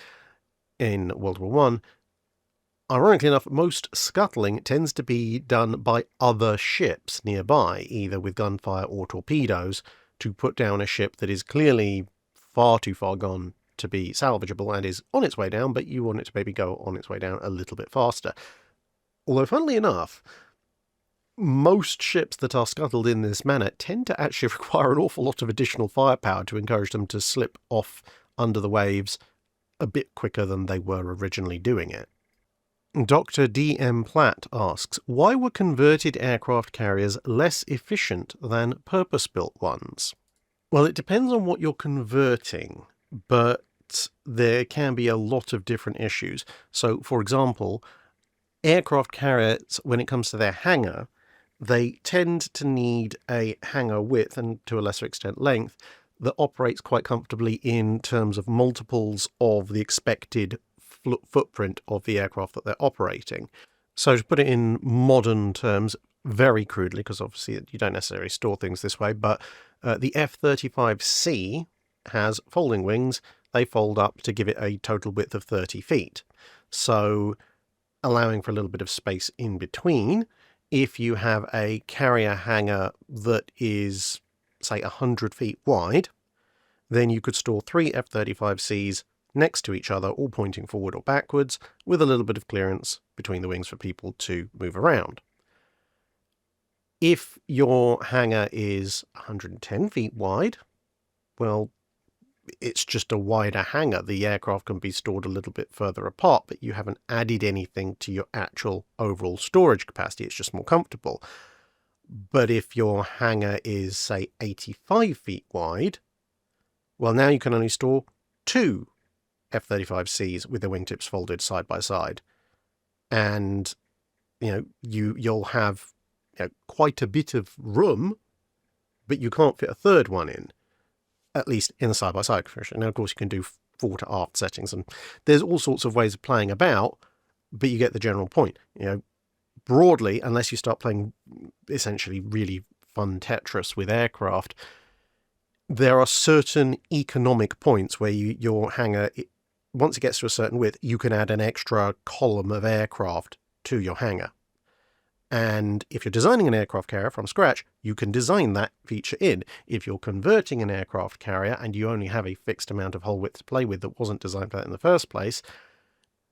in World War I, ironically enough, most scuttling tends to be done by other ships nearby, either with gunfire or torpedoes, to put down a ship that is clearly far too far gone to be salvageable and is on its way down, but you want it to maybe go on its way down a little bit faster. Although, funnily enough, most ships that are scuttled in this manner tend to actually require an awful lot of additional firepower to encourage them to slip off under the waves a bit quicker than they were originally doing it. Dr. D.M. Platt asks, why were converted aircraft carriers less efficient than purpose-built ones? Well, it depends on what you're converting, but there can be a lot of different issues. So, for example, aircraft carriers, when it comes to their hangar, they tend to need a hangar width, and to a lesser extent length, that operates quite comfortably in terms of multiples of the expected footprint of the aircraft that they're operating. So to put it in modern terms, very crudely, because obviously you don't necessarily store things this way, but the F-35C has folding wings. They fold up to give it a total width of 30 feet. So allowing for a little bit of space in between. If you have a carrier hangar that is, say, 100 feet wide, then you could store 3 F-35Cs next to each other, all pointing forward or backwards, with a little bit of clearance between the wings for people to move around. If your hangar is 110 feet wide, well, it's just a wider hangar. The aircraft can be stored a little bit further apart, but you haven't added anything to your actual overall storage capacity. It's just more comfortable. But if your hangar is, say, 85 feet wide, well, now you can only store 2 F-35Cs with their wingtips folded side by side. And, you'll have quite a bit of room, but you can't fit a third one in. At least in the side-by-side configuration. Now, of course, you can do fore to aft settings, and there's all sorts of ways of playing about, but you get the general point. Broadly, unless you start playing essentially really fun Tetris with aircraft, there are certain economic points where your hangar, once it gets to a certain width, you can add an extra column of aircraft to your hangar. And if you're designing an aircraft carrier from scratch, you can design that feature in. If you're converting an aircraft carrier and you only have a fixed amount of hull width to play with that wasn't designed for that in the first place,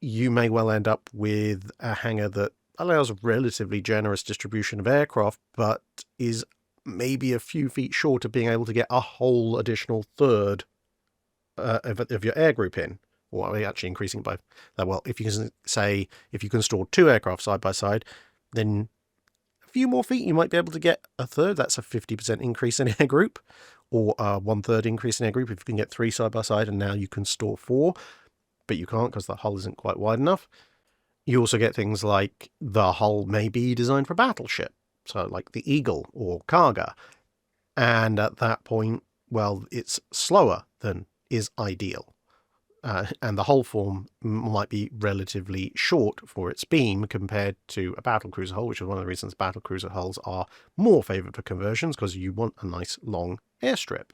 you may well end up with a hangar that allows a relatively generous distribution of aircraft, but is maybe a few feet short of being able to get a whole additional third of your air group in. Or actually increasing by that. Well, if you can store 2 aircraft side by side, then a few more feet, you might be able to get a third. That's a 50% increase in air group, or a 1/3 increase in air group if you can get 3 side by side, and now you can store 4, but you can't because the hull isn't quite wide enough. You also get things like the hull may be designed for a battleship, so like the Eagle or Kaga, and at that point, well, it's slower than is ideal. And the hull form might be relatively short for its beam compared to a battlecruiser hull, which is one of the reasons battlecruiser hulls are more favoured for conversions, because you want a nice long airstrip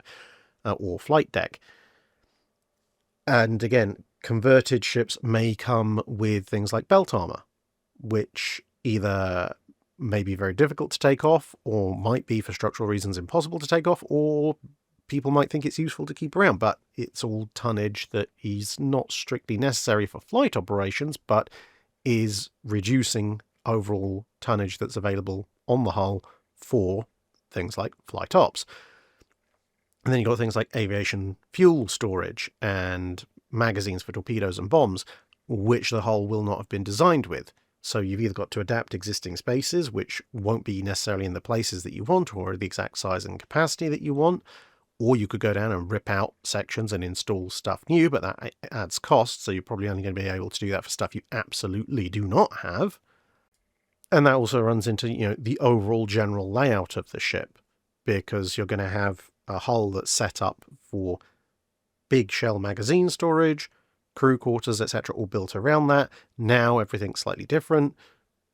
or flight deck. And again, converted ships may come with things like belt armour, which either may be very difficult to take off, or might be for structural reasons impossible to take off, or people might think it's useful to keep around, but it's all tonnage that is not strictly necessary for flight operations, but is reducing overall tonnage that's available on the hull for things like flight ops. And then you've got things like aviation fuel storage and magazines for torpedoes and bombs, which the hull will not have been designed with. So you've either got to adapt existing spaces, which won't be necessarily in the places that you want or the exact size and capacity that you want, or you could go down and rip out sections and install stuff new, but that adds cost, so you're probably only going to be able to do that for stuff you absolutely do not have. And that also runs into, the overall general layout of the ship, because you're going to have a hull that's set up for big shell magazine storage, crew quarters, etc., all built around that. Now everything's slightly different.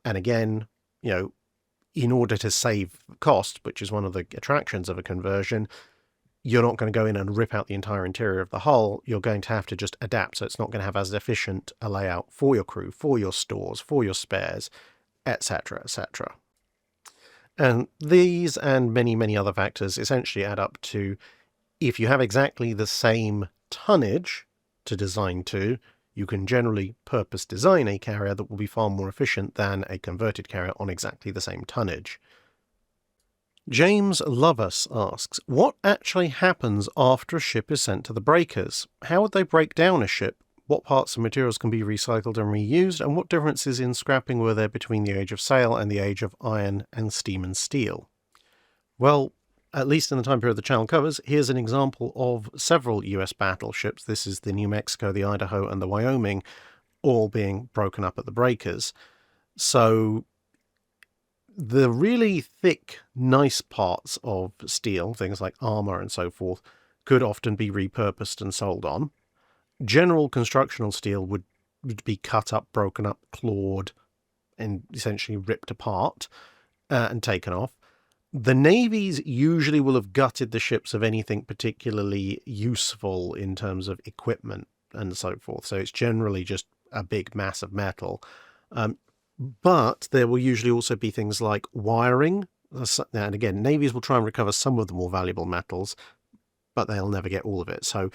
And again, in order to save cost, which is one of the attractions of a conversion, you're not going to go in and rip out the entire interior of the hull. You're going to have to just adapt, so it's not going to have as efficient a layout for your crew, for your stores, for your spares, etc., etc. And these and many, many other factors essentially add up to, if you have exactly the same tonnage to design to, you can generally purpose design a carrier that will be far more efficient than a converted carrier on exactly the same tonnage. James Lovus asks, what actually happens after a ship is sent to the breakers? How would they break down a ship? What parts and materials can be recycled and reused? And what differences in scrapping were there between the age of sail and the age of iron and steam and steel? Well, at least in the time period the channel covers, here's an example of several US battleships. This is the New Mexico, the Idaho, and the Wyoming, all being broken up at the breakers. So the really thick, nice parts of steel, things like armour and so forth, could often be repurposed and sold on. General constructional steel would be cut up, broken up, clawed, and essentially ripped apart. and taken off. The navies usually will have gutted the ships of anything particularly useful in terms of equipment and so forth. So it's generally just a big mass of metal. But there will usually also be things like wiring. And again, navies will try and recover some of the more valuable metals, but they'll never get all of it. So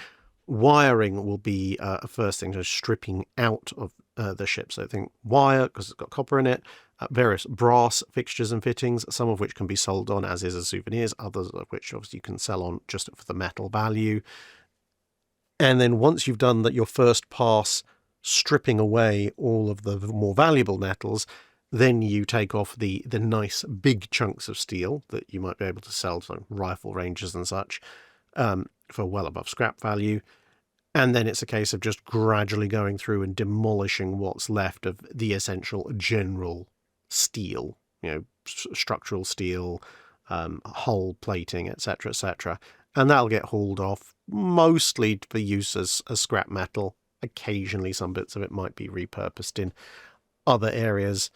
wiring will be a first thing, just stripping out of the ship. So think wire, because it's got copper in it, various brass fixtures and fittings, some of which can be sold on as is as souvenirs, others of which obviously you can sell on just for the metal value. And then once you've done that, your first pass stripping away all of the more valuable metals, then you take off the nice big chunks of steel that you might be able to sell to rifle ranges and such for well above scrap value. And then it's a case of just gradually going through and demolishing what's left of the essential general steel, structural steel, hull plating, etc., etc. And that'll get hauled off, mostly for use as scrap metal. Occasionally some bits of it might be repurposed in other areas.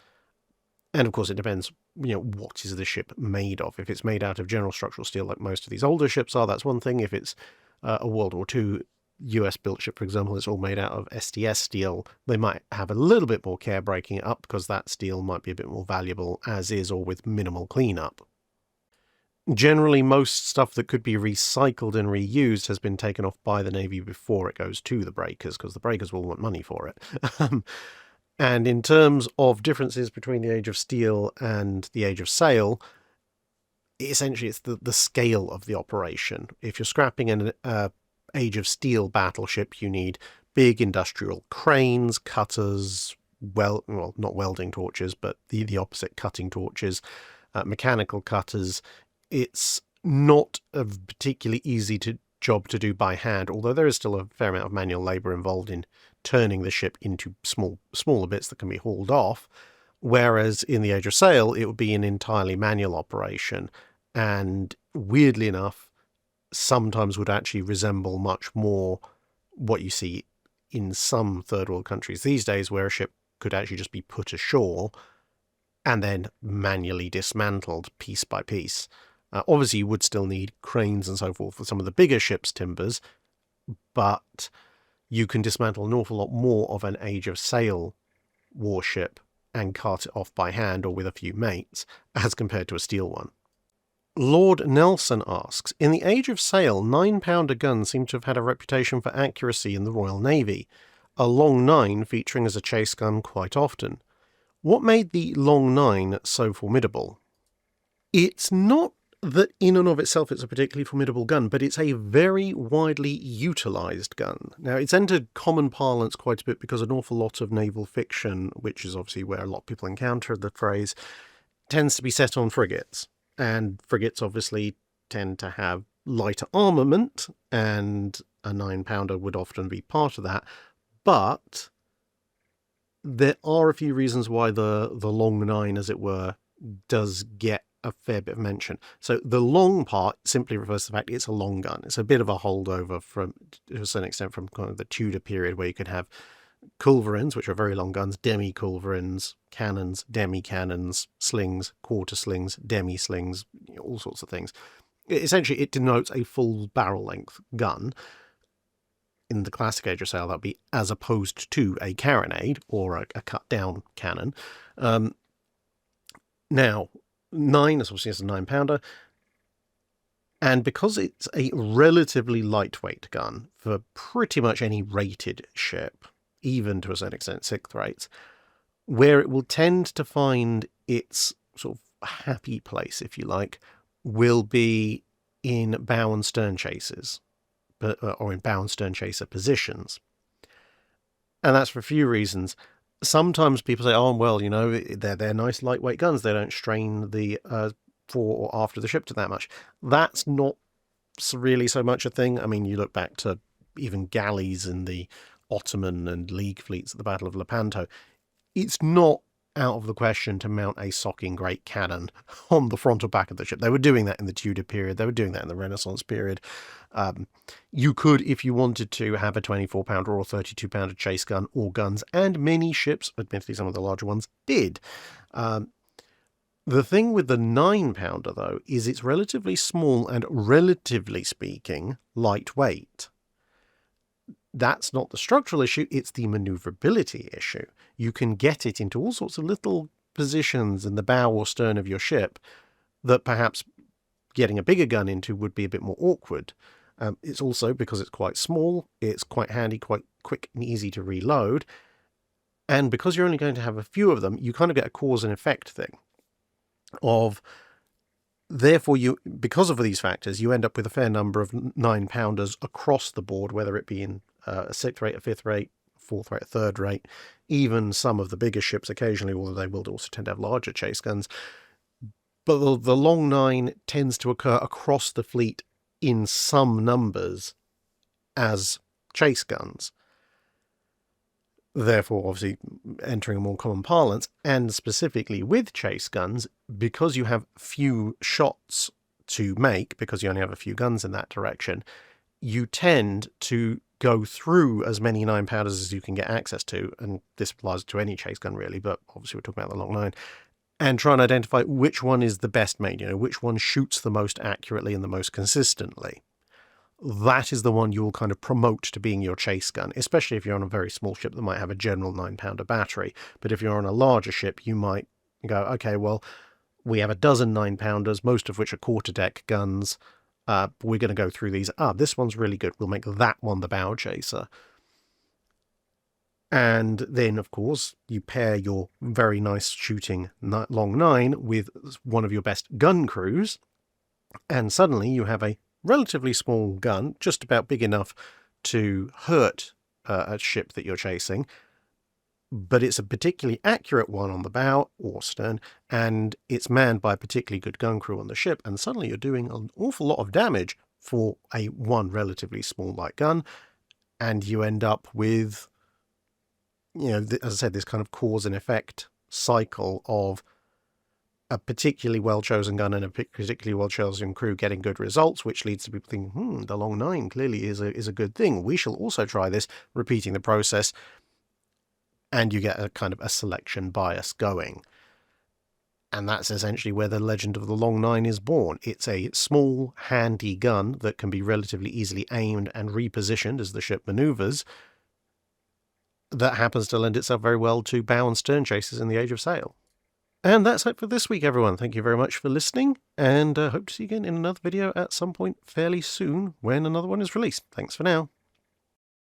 And of course it depends, what is the ship made of? If it's made out of general structural steel like most of these older ships are, that's one thing. If it's a World War II US built ship, for example, it's all made out of STS steel, they might have a little bit more care breaking it up because that steel might be a bit more valuable as is, or with minimal cleanup. Generally, most stuff that could be recycled and reused has been taken off by the Navy before it goes to the breakers, because the breakers will want money for it. And in terms of differences between the Age of Steel and the Age of Sail, essentially it's the scale of the operation. If you're scrapping an Age of Steel battleship, you need big industrial cranes, cutters, not welding torches, but the opposite, cutting torches, mechanical cutters. It's not a particularly easy job to do by hand, although there is still a fair amount of manual labour involved in turning the ship into smaller bits that can be hauled off, whereas in the Age of Sail it would be an entirely manual operation, and weirdly enough sometimes would actually resemble much more what you see in some third world countries these days, where a ship could actually just be put ashore and then manually dismantled piece by piece. Obviously you would still need cranes and so forth for some of the bigger ships' timbers, but you can dismantle an awful lot more of an Age of Sail warship and cart it off by hand or with a few mates as compared to a steel one. Lord Nelson asks, in the Age of Sail, 9-pounder guns seem to have had a reputation for accuracy in the Royal Navy, a long 9 featuring as a chase gun quite often. What made the long 9 so formidable? It's not that in and of itself it's a particularly formidable gun, but it's a very widely utilised gun. Now, it's entered common parlance quite a bit because an awful lot of naval fiction, which is obviously where a lot of people encounter the phrase, tends to be set on frigates. And frigates obviously tend to have lighter armament, and a 9-pounder would often be part of that. But there are a few reasons why the long 9, as it were, does get a fair bit of mention. So the long part simply refers to the fact it's a long gun. It's a bit of a holdover from, to a certain extent, from kind of the Tudor period, where you could have culverins, which are very long guns, demi-culverins, cannons, demi-cannons, slings, quarter slings, demi-slings, all sorts of things. Essentially, it denotes a full barrel-length gun. In the classic Age of Sail, that would be as opposed to a carronade or a cut-down cannon. Now, 9 is obviously a 9-pounder, and because it's a relatively lightweight gun for pretty much any rated ship, even to a certain extent 6th rates, where it will tend to find its sort of happy place, if you like, will be in bow and stern chases, or in bow and stern chaser positions. And that's for a few reasons. Sometimes people say, oh, well, they're nice lightweight guns. They don't strain the fore or after the ship to that much. That's not really so much a thing. I mean, you look back to even galleys in the Ottoman and League fleets at the Battle of Lepanto. It's not out of the question to mount a socking great cannon on the front or back of the ship. They were doing that in the Tudor period. They were doing that in the Renaissance period. You could, if you wanted to, have a 24-pounder or 32-pounder chase gun or guns, and many ships, admittedly some of the larger ones, did. The thing with the 9-pounder, though, is it's relatively small and, relatively speaking, lightweight. That's not the structural issue, it's the maneuverability issue. You can get it into all sorts of little positions in the bow or stern of your ship that perhaps getting a bigger gun into would be a bit more awkward. It's also, because it's quite small, it's quite handy, quite quick and easy to reload. And because you're only going to have a few of them, you kind of get a cause and effect thing. Therefore, because of these factors, you end up with a fair number of 9-pounders across the board, whether it be in a 6th rate, a 5th rate, 4th rate, a 3rd rate, even some of the bigger ships occasionally, although they will also tend to have larger chase guns. But the long 9 tends to occur across the fleet in some numbers as chase guns. Therefore, obviously, entering a more common parlance, and specifically with chase guns, because you have few shots to make, because you only have a few guns in that direction, you tend to go through as many 9-pounders as you can get access to, and this applies to any chase gun really, but obviously we're talking about the long 9, and try and identify which one is the best made, which one shoots the most accurately and the most consistently. That is the one you will kind of promote to being your chase gun, especially if you're on a very small ship that might have a general 9-pounder battery. But if you're on a larger ship, you might go, okay, well, we have a dozen 9-pounders, most of which are quarterdeck guns. We're going to go through these. This one's really good. We'll make that one the bow chaser. And then, of course, you pair your very nice shooting long 9 with one of your best gun crews, and suddenly you have a relatively small gun, just about big enough to hurt a ship that you're chasing, but it's a particularly accurate one on the bow or stern, and it's manned by a particularly good gun crew on the ship, and suddenly you're doing an awful lot of damage for one relatively small light gun, and you end up with, as I said, this kind of cause and effect cycle of a particularly well-chosen gun and a particularly well-chosen crew getting good results, which leads to people thinking, the long 9 clearly is a good thing. We shall also try this, repeating the process, and you get a kind of a selection bias going. And that's essentially where the legend of the long 9 is born. It's a small, handy gun that can be relatively easily aimed and repositioned as the ship maneuvers, that happens to lend itself very well to bow and stern chases in the Age of Sail. And that's it for this week, everyone. Thank you very much for listening, and hope to see you again in another video at some point fairly soon when another one is released. Thanks for now.